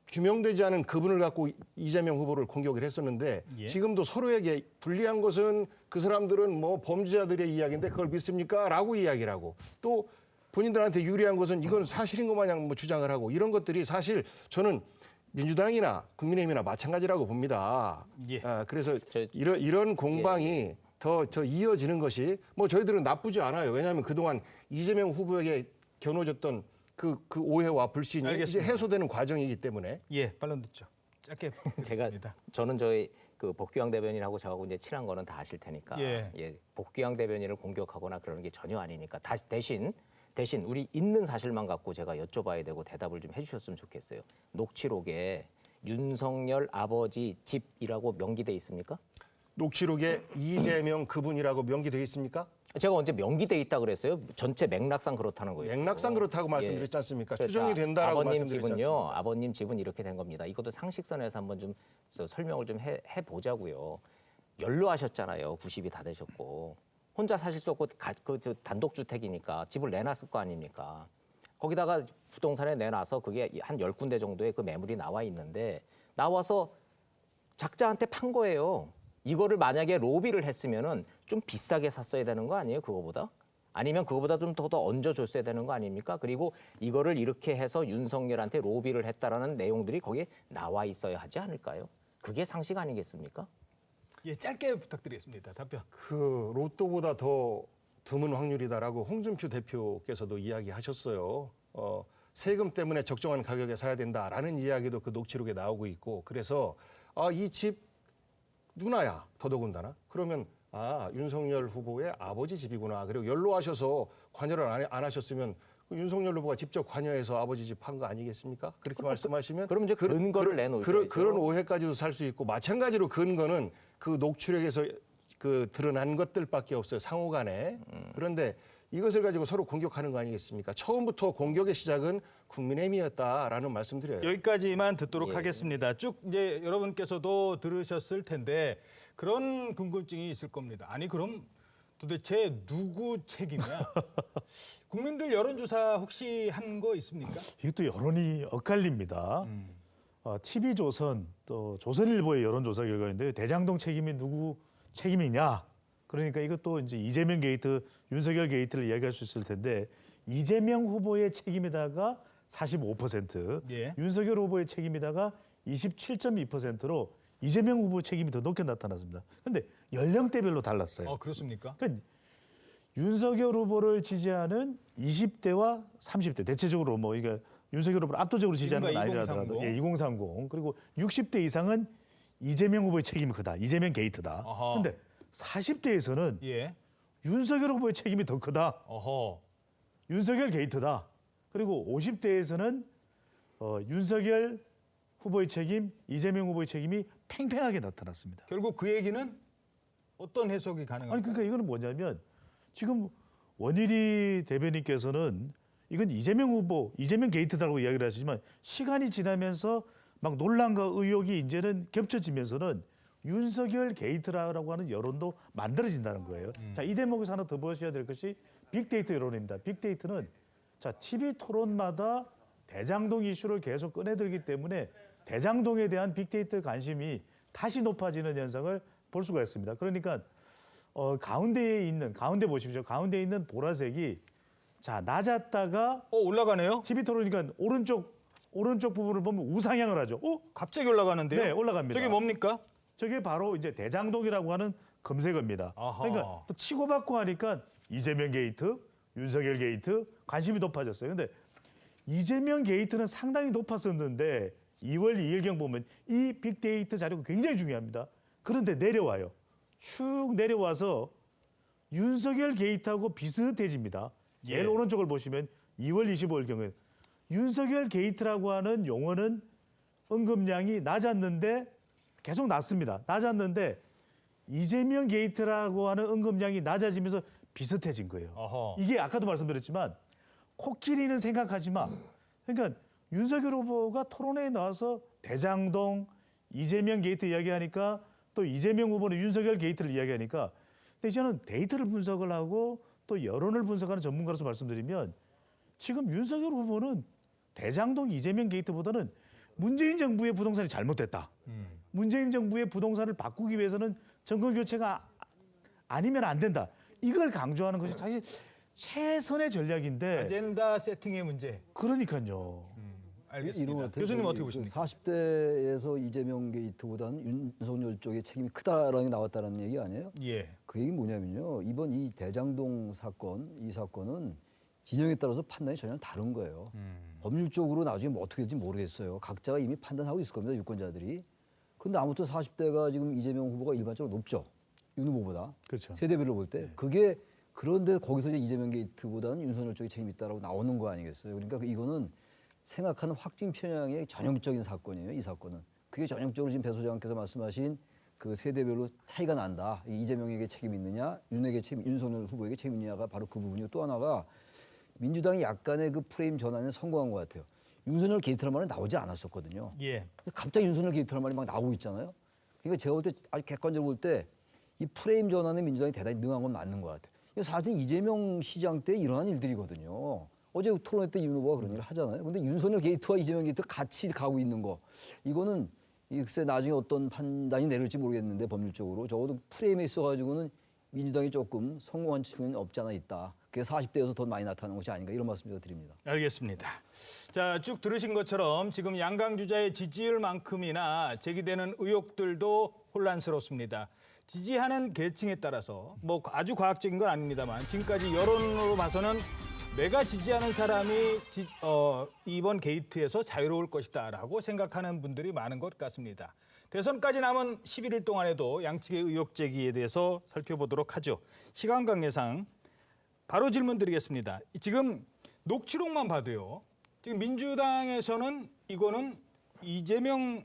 규명되지 않은 그분을 갖고 이재명 후보를 공격을 했었는데
예.
지금도 서로에게 불리한 것은 그 사람들은 뭐 범죄자들의 이야기인데 그걸 믿습니까? 라고 이야기를 하고 또 본인들한테 유리한 것은 이건 사실인 것 마냥 뭐 주장을 하고 이런 것들이 사실 저는 민주당이나 국민의힘이나 마찬가지라고 봅니다.
예.
그래서 이런 공방이 더 이어지는 것이 뭐 저희들은 나쁘지 않아요. 왜냐하면 그동안 이재명 후보에게 겨눠졌던 그 오해와 불신이 이제
알겠습니다.
해소되는 과정이기 때문에
예, 반론 듣죠. 짧게 부탁드립니다.
저는 저희 그 복귀왕 대변인하고 저하고 이제 친한 거는 다 아실 테니까
예.
복귀왕 대변인을 공격하거나 그러는 게 전혀 아니니까 대신 우리 있는 사실만 갖고 제가 여쭤봐야 되고 대답을 좀 해주셨으면 좋겠어요. 녹취록에 윤석열 아버지 집이라고 명기돼 있습니까?
녹취록에 이재명 그분이라고 명기되어 있습니까?
제가 언제 명기돼 있다 그랬어요? 전체 맥락상 그렇다는 거예요.
맥락상 그렇다고 말씀드렸지 않습니까? 추정이 된다라고
아버님
말씀드렸지
집은요.
않습니까?
아버님 집은 이렇게 된 겁니다. 이것도 상식선에서 한번 좀 설명을 좀 해보자고요. 연로하셨잖아요. 90이 다 되셨고 혼자 사실 수 없고 단독주택이니까 집을 내놨을 거 아닙니까? 거기다가 부동산에 내놔서 그게 한 10군데 정도의 그 매물이 나와 있는데 나와서 작자한테 판 거예요. 이거를 만약에 로비를 했으면은 좀 비싸게 샀어야 되는 거 아니에요? 그거보다? 아니면 그거보다 좀 더 얹어줬어야 되는 거 아닙니까? 그리고 이거를 이렇게 해서 윤석열한테 로비를 했다라는 내용들이 거기에 나와 있어야 하지 않을까요? 그게 상식 아니겠습니까?
예, 짧게 부탁드리겠습니다. 답변.
그 로또보다 더 드문 확률이다라고 홍준표 대표께서도 이야기하셨어요. 세금 때문에 적정한 가격에 사야 된다라는 이야기도 그 녹취록에 나오고 있고 그래서 이 집 누나야 더더군다나 그러면 윤석열 후보의 아버지 집이구나. 그리고 연로하셔서 관여를 안 하셨으면 윤석열 후보가 직접 관여해서 아버지 집 판 거 아니겠습니까? 그렇게 말씀하시면
그럼 이제 근거를 내놓으셔야죠.
그런 오해까지도 살 수 있고 마찬가지로 근거는 그 녹취록에서 그 드러난 것들밖에 없어요. 상호간에. 그런데 이것을 가지고 서로 공격하는 거 아니겠습니까? 처음부터 공격의 시작은 국민의힘이었다라는 말씀드려요.
여기까지만 듣도록
예.
하겠습니다. 쭉 이제 여러분께서도 들으셨을 텐데 그런 궁금증이 있을 겁니다. 아니 그럼 도대체 누구 책임이야? 국민들 여론조사 혹시 한 거 있습니까?
이것도 여론이 엇갈립니다. TV조선 또 조선일보의 여론조사 결과인데 대장동 책임이 누구 책임이냐? 그러니까 이것도 이제 이재명 게이트, 윤석열 게이트를 이야기할 수 있을 텐데 이재명 후보의 책임에다가 45%,
예.
윤석열 후보의 책임에다가 27.2%로 이재명 후보 책임이 더 높게 나타났습니다. 그런데 연령대별로 달랐어요.
그렇습니까?
그러니까 윤석열 후보를 지지하는 20대와 30대 대체적으로 뭐 이게 윤석열 후보를 압도적으로 지지하는 건
이른바
아니라더라도
2030.
2030 그리고 60대 이상은 이재명 후보의 책임이 크다. 이재명 게이트다.
아하.
그런데 40대에서는
예.
윤석열 후보의 책임이 더 크다.
어허.
윤석열 게이트다. 그리고 50대에서는 윤석열 후보의 책임, 이재명 후보의 책임이 팽팽하게 나타났습니다.
결국 그 얘기는 어떤 해석이 가능합니까?
아니 그러니까 이거는 뭐냐면 지금 원일이 대변인께서는 이건 이재명 후보, 이재명 게이트다라고 이야기를 하시지만 시간이 지나면서 막 논란과 의혹이 이제는 겹쳐지면서는 윤석열 게이트라고 하는 여론도 만들어진다는 거예요. 자, 이 대목에서 하나 더 보셔야 될 것이 빅데이터 여론입니다. 빅데이터는 자, TV 토론마다 대장동 이슈를 계속 꺼내들기 때문에 대장동에 대한 빅데이터 관심이 다시 높아지는 현상을 볼 수가 있습니다. 그러니까 가운데 보십시오. 가운데 있는 보라색이 자, 낮았다가
올라가네요.
TV 토론이니까 오른쪽 부분을 보면 우상향을 하죠.
갑자기 올라가는데요.
네, 올라갑니다.
저게 뭡니까?
저게 바로 이제 대장동이라고 하는 검색어입니다.
아하.
그러니까 또 치고받고 하니까 이재명 게이트, 윤석열 게이트 관심이 높아졌어요. 근데 이재명 게이트는 상당히 높았었는데 2월 2일경 보면 이 빅데이터 자료가 굉장히 중요합니다. 그런데 내려와요. 쭉 내려와서 윤석열 게이트하고 비슷해집니다. 제일
예.
오른쪽을 보시면 2월 25일경은 윤석열 게이트라고 하는 용어는 언급량이 낮았는데 계속 낮습니다. 낮았는데 이재명 게이트라고 하는 언급량이 낮아지면서 비슷해진 거예요.
어허.
이게 아까도 말씀드렸지만 코끼리는 생각하지 마. 그러니까 윤석열 후보가 토론회에 나와서 대장동, 이재명 게이트 이야기하니까 또 이재명 후보는 윤석열 게이트를 이야기하니까 근데 저는 데이터를 분석을 하고 또 여론을 분석하는 전문가로서 말씀드리면 지금 윤석열 후보는 대장동 이재명 게이트보다는 문재인 정부의 부동산이 잘못됐다. 문재인 정부의 부동산을 바꾸기 위해서는 정권 교체가 아니면 안 된다. 이걸 강조하는 것이 사실 최선의 전략인데
아젠다 세팅의 문제.
그러니까요.
알겠습니다. 교수님 어떻게 보십니까?
40대에서 이재명 게이트보다는 윤석열 쪽의 책임이 크다라는 게 나왔다는 얘기 아니에요?
예.
그 얘기는 뭐냐면요. 이번 이 대장동 사건, 이 사건은 진영에 따라서 판단이 전혀 다른 거예요. 법률적으로 나중에 뭐 어떻게 될지 모르겠어요. 각자가 이미 판단하고 있을 겁니다. 유권자들이. 그런데 아무튼 40대가 지금 이재명 후보가 일반적으로 높죠. 윤 후보보다.
그렇죠.
세대별로 볼 때. 그게 그런데 거기서 이제 이재명 게이트보다는 윤석열 쪽에 책임이 있다라고 나오는 거 아니겠어요. 그러니까 이거는 생각하는 확증 편향의 전형적인 사건이에요. 이 사건은. 그게 전형적으로 지금 배 소장께서 말씀하신 그 세대별로 차이가 난다. 이재명에게 책임이 있느냐, 윤석열 후보에게 책임이 있느냐가 바로 그 부분이고 또 하나가 민주당이 약간의 그 프레임 전환에 성공한 것 같아요. 윤석열 게이트라는 말은 나오지 않았었거든요.
예.
갑자기 윤석열 게이트라는 말이 막 나오고 있잖아요. 그러니까 제가 볼 때 아주 객관적으로 볼 때 이 프레임 전환에 민주당이 대단히 능한 건 맞는 것 같아요. 사실 이재명 시장 때 일어난 일들이거든요. 어제 토론회 때 윤 후보가 그런 일을 하잖아요. 근데 윤석열 게이트와 이재명 게이트가 같이 가고 있는 거. 이거는 글쎄 나중에 어떤 판단이 내릴지 모르겠는데 법률적으로 적어도 프레임에 있어가지고는 민주당이 조금 성공한 측면이 없지 않아 있다. 그게 40대여서 더 많이 나타나는 것이 아닌가 이런 말씀 드립니다.
알겠습니다. 자, 쭉 들으신 것처럼 지금 양강 주자의 지지율만큼이나 제기되는 의혹들도 혼란스럽습니다. 지지하는 계층에 따라서 뭐 아주 과학적인 건 아닙니다만 지금까지 여론으로 봐서는 내가 지지하는 사람이 이번 게이트에서 자유로울 것이다라고 생각하는 분들이 많은 것 같습니다. 대선까지 남은 11일 동안에도 양측의 의혹 제기에 대해서 살펴보도록 하죠. 시간 관계상 바로 질문 드리겠습니다. 지금 녹취록만 봐도요. 지금 민주당에서는 이거는 이재명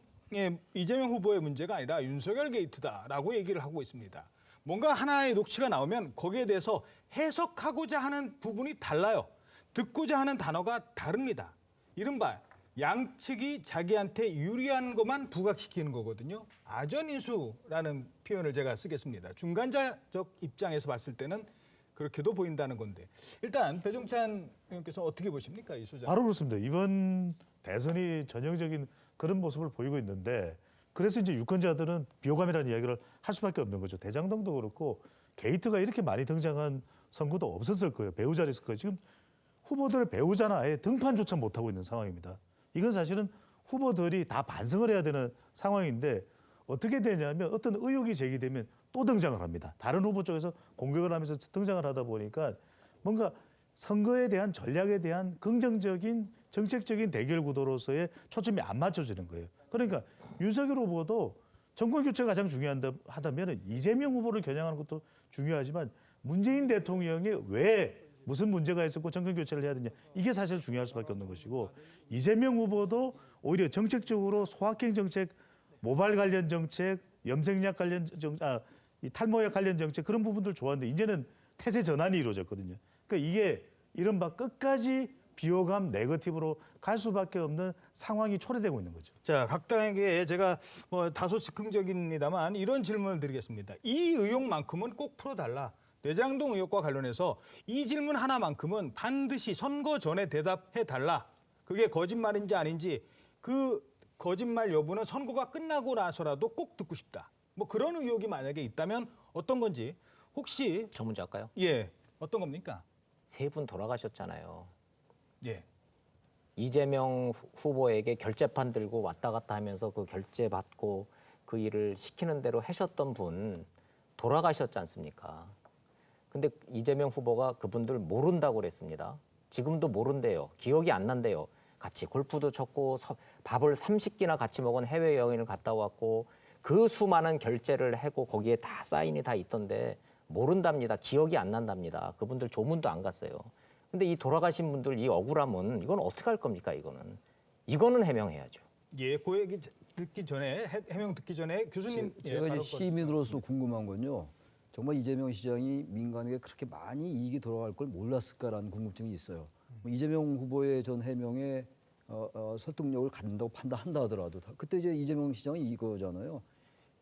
후보의 문제가 아니라 윤석열 게이트다라고 얘기를 하고 있습니다. 뭔가 하나의 녹취가 나오면 거기에 대해서 해석하고자 하는 부분이 달라요. 듣고자 하는 단어가 다릅니다. 이른바 양측이 자기한테 유리한 것만 부각시키는 거거든요. 아전인수라는 표현을 제가 쓰겠습니다. 중간자적 입장에서 봤을 때는 그렇게도 보인다는 건데. 일단 배종찬 의원께서 어떻게 보십니까? 이 소장.
바로 그렇습니다. 이번 대선이 전형적인 그런 모습을 보이고 있는데 그래서 이제 유권자들은 비호감이라는 이야기를 할 수밖에 없는 거죠. 대장동도 그렇고 게이트가 이렇게 많이 등장한 선거도 없었을 거예요. 배우자를 했을 거예요. 지금 후보들 배우자나 아예 등판조차 못하고 있는 상황입니다. 이건 사실은 후보들이 다 반성을 해야 되는 상황인데 어떻게 되냐면 어떤 의혹이 제기되면 또 등장을 합니다. 다른 후보 쪽에서 공격을 하면서 등장을 하다 보니까 뭔가 선거에 대한 전략에 대한 긍정적인 정책적인 대결 구도로서의 초점이 안 맞춰지는 거예요. 그러니까 윤석열 후보도 정권 교체가 가장 중요하다면 이재명 후보를 겨냥하는 것도 중요하지만 문재인 대통령이 왜 무슨 문제가 있었고 정권 교체를 해야 되냐 이게 사실 중요할 수밖에 없는 것이고 이재명 후보도 오히려 정책적으로 소확행 정책, 모발 관련 정책, 염색약 관련 이 탈모약 관련 정책 그런 부분들 좋았는데 이제는 태세 전환이 이루어졌거든요. 그러니까 이게 이른바 끝까지 비호감 네거티브로 갈 수밖에 없는 상황이 초래되고 있는 거죠.
자, 각 당에게 제가 뭐 다소 즉흥적입니다만 이런 질문을 드리겠습니다. 이 의혹만큼은 꼭 풀어달라. 대장동 의혹과 관련해서 이 질문 하나만큼은 반드시 선거 전에 대답해달라. 그게 거짓말인지 아닌지 그 거짓말 여부는 선거가 끝나고 나서라도 꼭 듣고 싶다. 뭐 그런 의혹이 만약에 있다면 어떤 건지 혹시
저 문제 할까요?
예 어떤 겁니까?
3분 돌아가셨잖아요.
예.
이재명 후보에게 결재판 들고 왔다 갔다 하면서 그 결재 받고 그 일을 시키는 대로 하셨던 분 돌아가셨지 않습니까? 근데 이재명 후보가 그분들 모른다고 그랬습니다. 지금도 모른대요. 기억이 안 난대요. 같이 골프도 쳤고 밥을 30끼나 같이 먹은 해외여행을 갔다 왔고 그 수많은 결제를 하고 거기에 다 사인이 다 있던데 모른답니다. 기억이 안 난답니다. 그분들 조문도 안 갔어요. 근데 이 돌아가신 분들 이 억울함은 이건 어떻게 할 겁니까? 이거는 해명해야죠.
예, 그 얘기 듣기 전에 해명 듣기 전에 교수님
제가 이제
바로
시민으로서 궁금한 건요. 정말 이재명 시장이 민간에게 그렇게 많이 이익이 돌아갈 걸 몰랐을까라는 궁금증이 있어요. 뭐 이재명 후보의 전 해명에 설득력을 갖는다고 판단한다 하더라도 그때 이제 이재명 시장은 이거잖아요.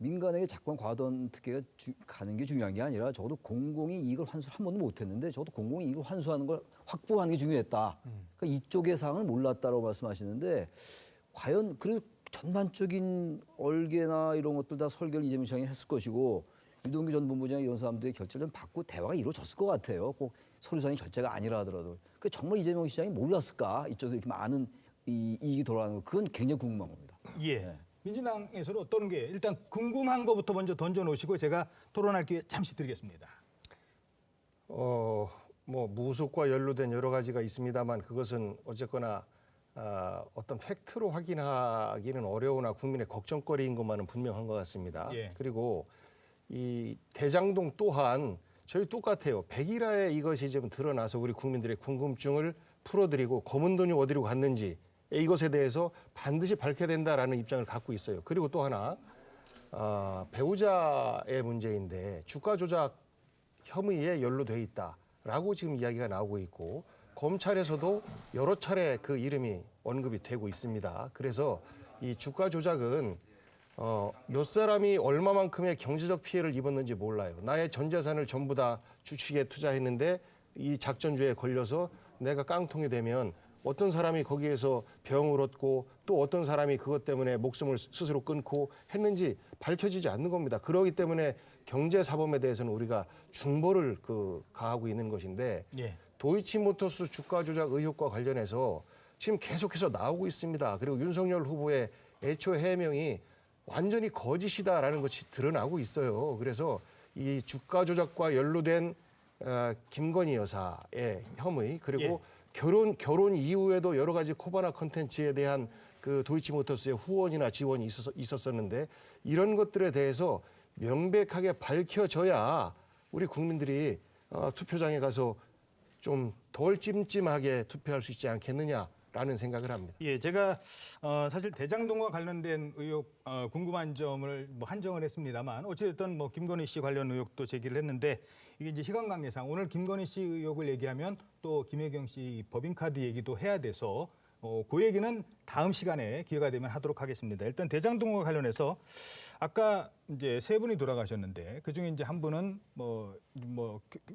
민간에게 자꾸만 과도한 특혜가 가는 게 중요한 게 아니라 적어도 공공이 이익을 환수 한 번도 못했는데 적어도 공공이 이익을 환수하는 걸 확보하는 게 중요했다. 그러니까 이쪽의 사항을 몰랐다라고 말씀하시는데 과연 그 전반적인 얼개나 이런 것들 다 설계를 이재명 시장이 했을 것이고 유동규 전 본부장이 이런 사람들의 결제를 좀 받고 대화가 이루어졌을 것 같아요. 꼭 서류상의 결제가 아니라 하더라도. 그 정말 이재명 시장이 몰랐을까? 이쪽에서 이렇게 많은 이익이 돌아가는 거 그건 굉장히 궁금한 겁니다.
예.
네.
민주당에서는 어떤 게 일단 궁금한 거부터 먼저 던져 놓으시고 제가 토론할 기회 잠시 드리겠습니다.
뭐 무속과 연루된 여러 가지가 있습니다만 그것은 어쨌거나 어떤 팩트로 확인하기는 어려우나 국민의 걱정거리인 것만은 분명한 것 같습니다.
예.
그리고 이 대장동 또한 저희 똑같아요. 100일하에 이것이 좀 드러나서 우리 국민들의 궁금증을 풀어드리고 검은 돈이 어디로 갔는지 이것에 대해서 반드시 밝혀야 된다라는 입장을 갖고 있어요. 그리고 또 하나 배우자의 문제인데 주가 조작 혐의에 연루돼 있다라고 지금 이야기가 나오고 있고 검찰에서도 여러 차례 그 이름이 언급이 되고 있습니다. 그래서 이 주가 조작은 몇 사람이 얼마만큼의 경제적 피해를 입었는지 몰라요. 나의 전 재산을 전부 다 주식에 투자했는데 이 작전주에 걸려서 내가 깡통이 되면 어떤 사람이 거기에서 병을 얻고 또 어떤 사람이 그것 때문에 목숨을 스스로 끊고 했는지 밝혀지지 않는 겁니다. 그렇기 때문에 경제사범에 대해서는 우리가 중벌을 가하고 있는 것인데
예.
도이치모터스 주가 조작 의혹과 관련해서 지금 계속해서 나오고 있습니다. 그리고 윤석열 후보의 애초 해명이 완전히 거짓이다라는 것이 드러나고 있어요. 그래서 이 주가 조작과 연루된 김건희 여사의 혐의 그리고 결혼 이후에도 여러 가지 코바나 컨텐츠에 대한 그 도이치모터스의 후원이나 지원이 있었었는데 이런 것들에 대해서 명백하게 밝혀져야 우리 국민들이 투표장에 가서 좀 덜 찜찜하게 투표할 수 있지 않겠느냐라는 생각을 합니다.
예, 제가 사실 대장동과 관련된 의혹 궁금한 점을 뭐 한정을 했습니다만 어찌됐든 뭐 김건희 씨 관련 의혹도 제기를 했는데 이게 이제 시간 관계상 오늘 김건희 씨 의혹을 얘기하면 또 김혜경 씨 법인카드 얘기도 해야 돼서 그 얘기는 다음 시간에 기회가 되면 하도록 하겠습니다. 일단 대장동과 관련해서 아까 이제 3분이 돌아가셨는데 그 중에 이제 한 분은 뭐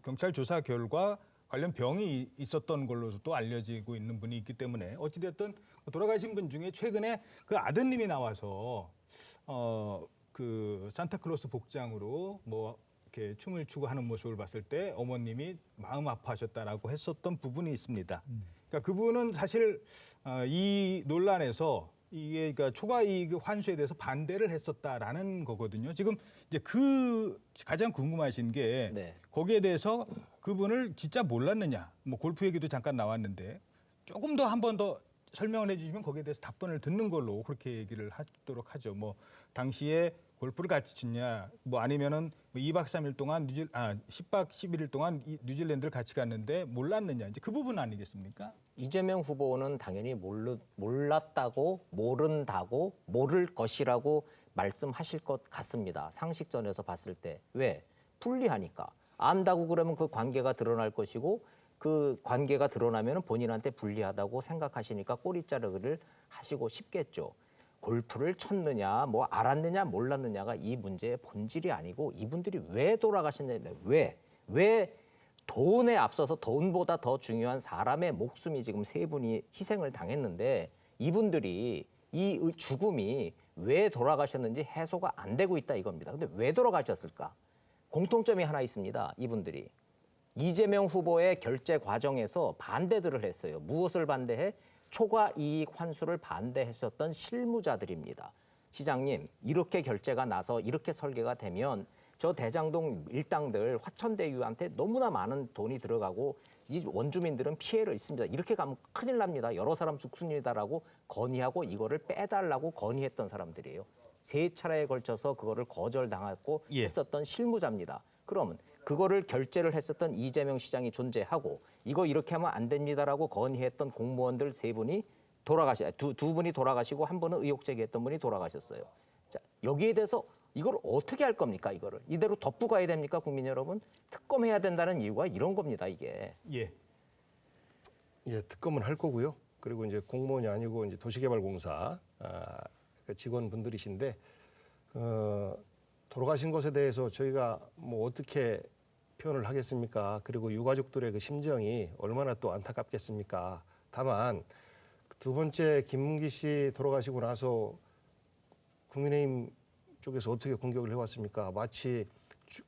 경찰 조사 결과 관련 병이 있었던 걸로도 또 알려지고 있는 분이 있기 때문에 어찌됐든 돌아가신 분 중에 최근에 그 아드님이 나와서 그 산타클로스 복장으로 뭐 이렇게 춤을 추고 하는 모습을 봤을 때 어머님이 마음 아파하셨다라고 했었던 부분이 있습니다. 그러니까 그분은 사실 이 논란에서 이게 그러니까 초과이익 환수에 대해서 반대를 했었다라는 거거든요. 지금 이제 그 가장 궁금하신 게
네.
거기에 대해서 그분을 진짜 몰랐느냐. 뭐 골프 얘기도 잠깐 나왔는데 조금 더 한 번 더 설명을 해주시면 거기에 대해서 답변을 듣는 걸로 그렇게 얘기를 하도록 하죠. 뭐 당시에 골프를 같이 쳤냐, 뭐 아니면은 2박 3일 동안 10박 11일 동안 뉴질랜드를 같이 갔는데 몰랐느냐. 이제 그 부분 아니겠습니까?
이재명 후보는 당연히 몰랐다고, 모른다고, 모를 것이라고 말씀하실 것 같습니다. 상식선에서 봤을 때. 왜? 불리하니까. 안다고 그러면 그 관계가 드러날 것이고 그 관계가 드러나면 본인한테 불리하다고 생각하시니까 꼬리 자르기를 하시고 싶겠죠. 골프를 쳤느냐, 뭐 알았느냐, 몰랐느냐가 이 문제의 본질이 아니고 이분들이 왜 돌아가셨느냐, 왜 돈에 앞서서 돈보다 더 중요한 사람의 목숨이 지금 세 분이 희생을 당했는데 이분들이 이 죽음이 왜 돌아가셨는지 해소가 안 되고 있다 이겁니다. 근데 왜 돌아가셨을까? 공통점이 하나 있습니다. 이분들이. 이재명 후보의 결재 과정에서 반대들을 했어요. 무엇을 반대해? 초과 이익 환수를 반대했었던 실무자들입니다. 시장님, 이렇게 결재가 나서 이렇게 설계가 되면 저 대장동 일당들 화천대유한테 너무나 많은 돈이 들어가고 이 원주민들은 피해를 있습니다. 이렇게 가면 큰일 납니다. 여러 사람 죽습니다라고 건의하고 이거를 빼달라고 건의했던 사람들이에요. 3차례에 걸쳐서 그거를 거절당하고 했었던 실무자입니다. 그러면 그거를 결재를 했었던 이재명 시장이 존재하고 이거 이렇게 하면 안 됩니다라고 건의했던 공무원들 3분이 두 분이 돌아가시고 한 분은 의혹 제기했던 분이 돌아가셨어요. 자, 여기에 대해서 이걸 어떻게 할 겁니까? 이거를 이대로 덮고 가야 됩니까, 국민 여러분? 특검해야 된다는 이유가 이런 겁니다, 이게.
예, 특검은 할 거고요. 그리고 이제 공무원이 아니고 이제 도시개발공사 그 직원분들이신데 돌아가신 것에 대해서 저희가 뭐 어떻게 표현을 하겠습니까? 그리고 유가족들의 그 심정이 얼마나 또 안타깝겠습니까? 다만 두 번째 김문기 씨 돌아가시고 나서 국민의힘 쪽에서 어떻게 공격을 해왔습니까? 마치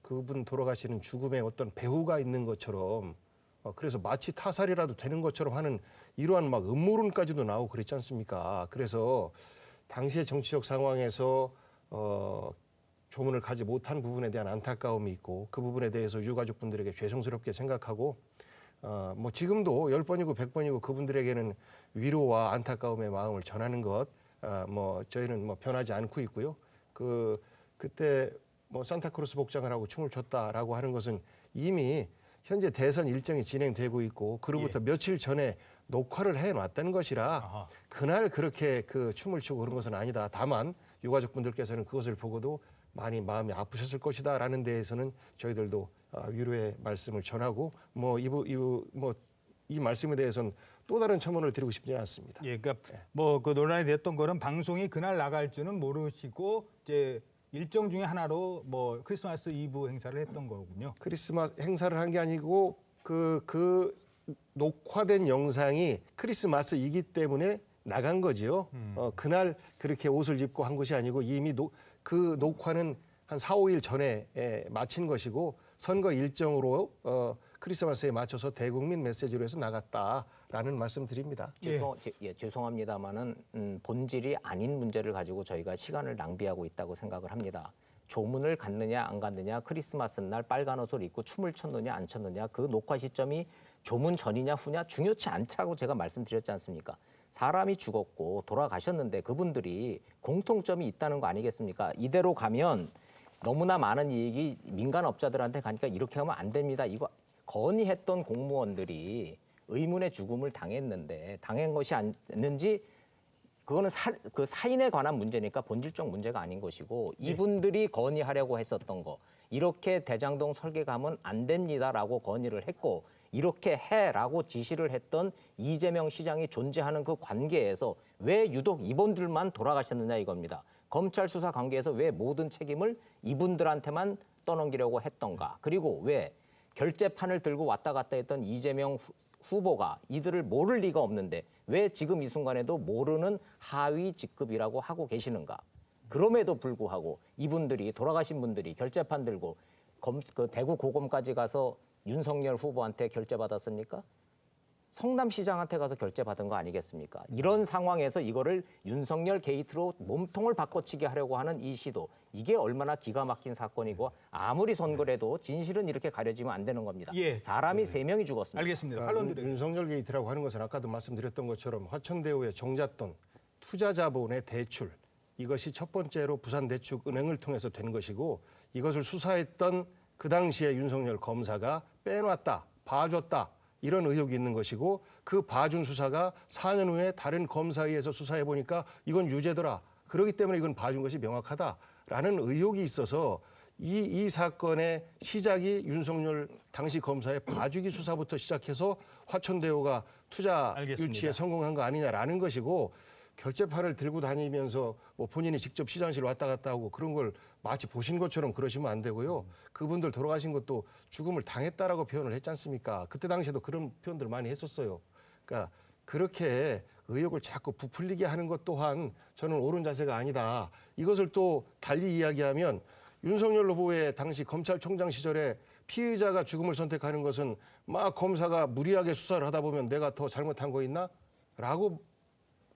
그분 돌아가시는 죽음에 어떤 배후가 있는 것처럼 그래서 마치 타살이라도 되는 것처럼 하는 이러한 막 음모론까지도 나오고 그랬지 않습니까? 그래서 당시의 정치적 상황에서 조문을 가지 못한 부분에 대한 안타까움이 있고 그 부분에 대해서 유가족분들에게 죄송스럽게 생각하고 뭐 지금도 10번이고 100번이고 그분들에게는 위로와 안타까움의 마음을 전하는 것 뭐 저희는 뭐 변하지 않고 있고요. 그때 뭐 산타크로스 복장을 하고 춤을 췄다라고 하는 것은 이미 현재 대선 일정이 진행되고 있고 그로부터 며칠 전에 녹화를 해놨다는 것이라 그날 그렇게 그 춤을 추고 그런 것은 아니다. 다만 유가족분들께서는 그것을 보고도 많이 마음이 아프셨을 것이다라는 데에서는 저희들도 위로의 말씀을 전하고 이 말씀에 대해서는 또 다른 첨언을 드리고 싶지는 않습니다.
예, 그러니까 뭐 그 논란이 됐던 거는 방송이 그날 나갈 줄은 모르시고 이제 일정 중에 하나로 뭐 크리스마스 이브 행사를 했던 거군요.
크리스마스 행사를 한 게 아니고 그 녹화된 영상이 크리스마스이기 때문에 나간 거지요. 그날 그렇게 옷을 입고 한 것이 아니고 이미 그 녹화는 한 4, 5일 전에 마친 것이고 선거 일정으로 크리스마스에 맞춰서 대국민 메시지로 해서 나갔다라는 말씀드립니다.
죄송합니다만은 본질이 아닌 문제를 가지고 저희가 시간을 낭비하고 있다고 생각을 합니다. 조문을 갔느냐 안 갔느냐, 크리스마스 날 빨간 옷을 입고 춤을 췄느냐 안 췄느냐, 그 녹화 시점이 조문 전이냐 후냐 중요치 않다고 제가 말씀드렸지 않습니까? 사람이 죽었고 돌아가셨는데 그분들이 공통점이 있다는 거 아니겠습니까? 이대로 가면 너무나 많은 이익이 민간업자들한테 가니까 이렇게 하면 안 됩니다. 이거 건의했던 공무원들이 의문의 죽음을 당했는데 당한 것이 아닌지 그거는 그 사인에 관한 문제니까 본질적 문제가 아닌 것이고 이분들이 건의하려고 했었던 거 이렇게 대장동 설계 가면 안 됩니다라고 건의를 했고 이렇게 해라고 지시를 했던 이재명 시장이 존재하는 그 관계에서 왜 유독 이분들만 돌아가셨느냐 이겁니다. 검찰 수사 관계에서 왜 모든 책임을 이분들한테만 떠넘기려고 했던가. 그리고 왜 결재판을 들고 왔다 갔다 했던 이재명 후보가 이들을 모를 리가 없는데 왜 지금 이 순간에도 모르는 하위 직급이라고 하고 계시는가. 그럼에도 불구하고 이분들이 돌아가신 분들이 결재판 들고 그 대구 고검까지 가서 윤석열 후보한테 결재 받았습니까? 성남시장한테 가서 결재 받은 거 아니겠습니까? 이런 상황에서 이거를 윤석열 게이트로 몸통을 바꿔치기 하려고 하는 이 시도 이게 얼마나 기가 막힌 사건이고 아무리 선거래도 진실은 이렇게 가려지면 안 되는 겁니다. 사람이 3명이 죽었습니다.
알겠습니다.
윤석열 게이트라고 하는 것은 아까도 말씀드렸던 것처럼 화천대유의 종잣돈, 투자자본의 대출 이것이 첫 번째로 부산대축은행을 통해서 된 것이고 이것을 수사했던 그 당시에 윤석열 검사가 빼놨다, 봐줬다 이런 의혹이 있는 것이고 그 봐준 수사가 4년 후에 다른 검사에 의해서 수사해 보니까 이건 유죄더라. 그렇기 때문에 이건 봐준 것이 명확하다라는 의혹이 있어서 이 사건의 시작이 윤석열 당시 검사의 봐주기 수사부터 시작해서 화천대유가 투자
알겠습니다.
유치에 성공한 거 아니냐라는 것이고 결제판을 들고 다니면서 뭐 본인이 직접 시장실 왔다 갔다 하고 그런 걸 마치 보신 것처럼 그러시면 안 되고요. 그분들 돌아가신 것도 죽음을 당했다라고 표현을 했지 않습니까? 그때 당시에도 그런 표현들을 많이 했었어요. 그러니까 그렇게 의혹을 자꾸 부풀리게 하는 것 또한 저는 옳은 자세가 아니다. 이것을 또 달리 이야기하면 윤석열 후보의 당시 검찰총장 시절에 피의자가 죽음을 선택하는 것은 막 검사가 무리하게 수사를 하다 보면 내가 더 잘못한 거 있나? 라고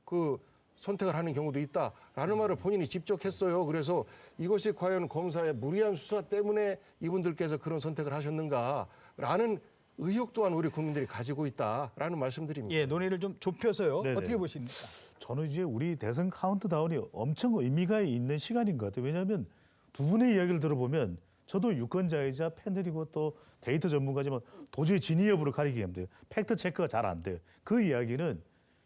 그 선택을 하는 경우도 있다라는 말을 본인이 직접 했어요. 그래서 이것이 과연 검사의 무리한 수사 때문에 이분들께서 그런 선택을 하셨는가라는 의혹 또한 우리 국민들이 가지고 있다라는 말씀드립니다.
예, 논의를 좀 좁혀서요.
네네.
어떻게 보십니까?
저는 이제 우리 대선 카운트다운이 엄청 의미가 있는 시간인 것 같아요. 왜냐하면 두 분의 이야기를 들어보면 저도 유권자이자 팬들이고 또 데이터 전문가지만 도저히 진위 여부를 가리기 힘들어요. 팩트 체크가 잘 안 돼요. 그 이야기는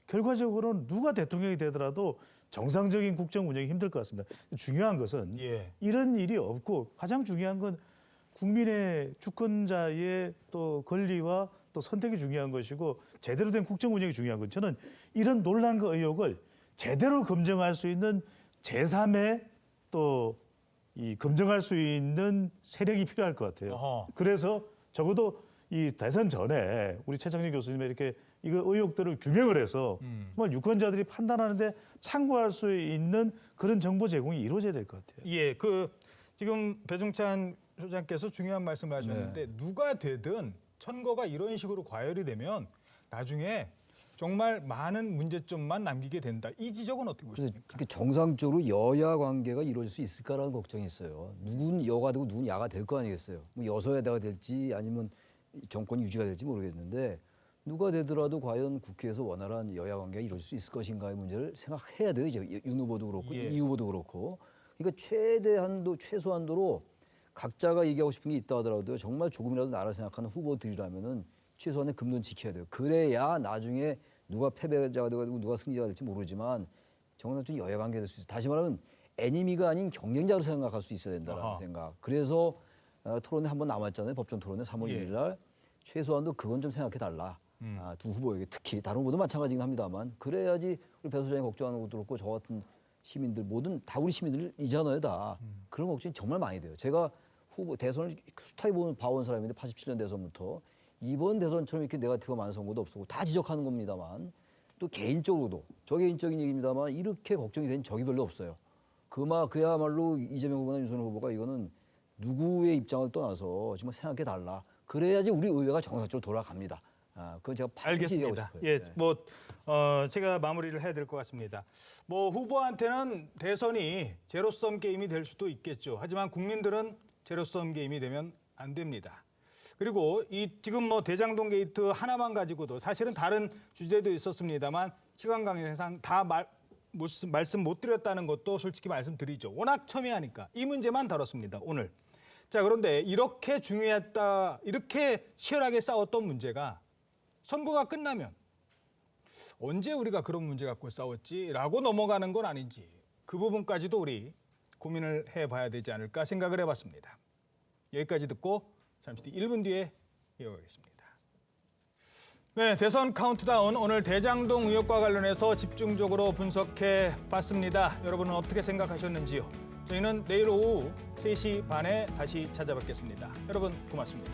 결과적으로는 누가 대통령이 되더라도 정상적인 국정 운영이 힘들 것 같습니다. 중요한 것은
예.
이런 일이 없고 가장 중요한 건 국민의 주권자의 또 권리와 또 선택이 중요한 것이고 제대로 된 국정 운영이 중요한 건 저는 이런 논란과 의혹을 제대로 검증할 수 있는 제3의 또 이 검증할 수 있는 세력이 필요할 것 같아요.
어허.
그래서 적어도 이 대선 전에 우리 최창진 교수님이 이렇게 이거 의혹들을 규명을 해서 정말 유권자들이 판단하는데 참고할 수 있는 그런 정보 제공이 이루어져야 될 것 같아요.
예, 그 지금 배종찬 소장께서 중요한 말씀을 하셨는데 누가 되든 선거가 이런 식으로 과열이 되면 나중에 정말 많은 문제점만 남기게 된다. 이 지적은 어떻게
그래서
보십니까?
이렇게 정상적으로 여야 관계가 이루어질 수 있을까라는 걱정이 있어요. 누군 여가 되고 누군 야가 될 거 아니겠어요. 뭐 여소야대가 될지 아니면 정권이 유지가 될지 모르겠는데 누가 되더라도 과연 국회에서 원활한 여야 관계가 이루어질 수 있을 것인가의 문제를 생각해야 돼요. 이제 윤 후보도 그렇고
예.
이 후보도 그렇고. 그러니까 최소한도로 각자가 얘기하고 싶은 게 있다 하더라도 정말 조금이라도 나를 생각하는 후보들이라면은 최소한의 금돈 지켜야 돼요. 그래야 나중에 누가 패배자가 되고 누가 승리자가 될지 모르지만 정상적인 여야 관계가 될 수 있어요. 다시 말하면 애니미가 아닌 경쟁자로 생각할 수 있어야 된다는
아하.
생각. 그래서 토론회 한 번 남았잖아요. 법정 토론회 3월
예.
1일 날. 최소한도 그건 좀 생각해 달라. 두 후보에게 특히 다른 후보도 마찬가지긴 합니다만 그래야지 우리 배 소장이 걱정하는 것도 그렇고 저 같은 시민들 모든 다 우리 시민들이잖아요. 다. 그런 걱정이 정말 많이 돼요. 제가 후보 대선을 수타히 봐온 사람인데 87년 대선부터 이번 대선처럼 이렇게 네거티브가 많은 선거도 없었고 다 지적하는 겁니다만 또 개인적으로도 저 개인적인 얘기입니다만 이렇게 걱정이 된 적이 별로 없어요. 그야말로 이재명 후보나 윤석열 후보가 이거는 누구의 입장을 떠나서 정말 생각해 달라. 그래야지 우리 의회가 정상적으로 돌아갑니다. 그건 제가 반드시 얘기하고
알겠습니다.
싶어요.
예,
네.
뭐 제가 마무리를 해야 될 것 같습니다. 뭐 후보한테는 대선이 제로섬 게임이 될 수도 있겠죠. 하지만 국민들은 제로섬 게임이 되면 안 됩니다. 그리고 이 지금 뭐 대장동 게이트 하나만 가지고도 사실은 다른 주제도 있었습니다만 시간 관계상 다 말씀 못 드렸다는 것도 솔직히 말씀드리죠. 워낙 첨예하니까 이 문제만 다뤘습니다. 오늘. 자, 그런데 이렇게 중요했다, 이렇게 치열하게 싸웠던 문제가 선거가 끝나면 언제 우리가 그런 문제 갖고 싸웠지라고 넘어가는 건 아닌지 그 부분까지도 우리 고민을 해봐야 되지 않을까 생각을 해봤습니다. 여기까지 듣고 잠시 뒤 1분 뒤에 이어가겠습니다. 네, 대선 카운트다운 오늘 대장동 의혹과 관련해서 집중적으로 분석해 봤습니다. 여러분은 어떻게 생각하셨는지요? 저희는 내일 오후 3시 반에 다시 찾아뵙겠습니다. 여러분 고맙습니다.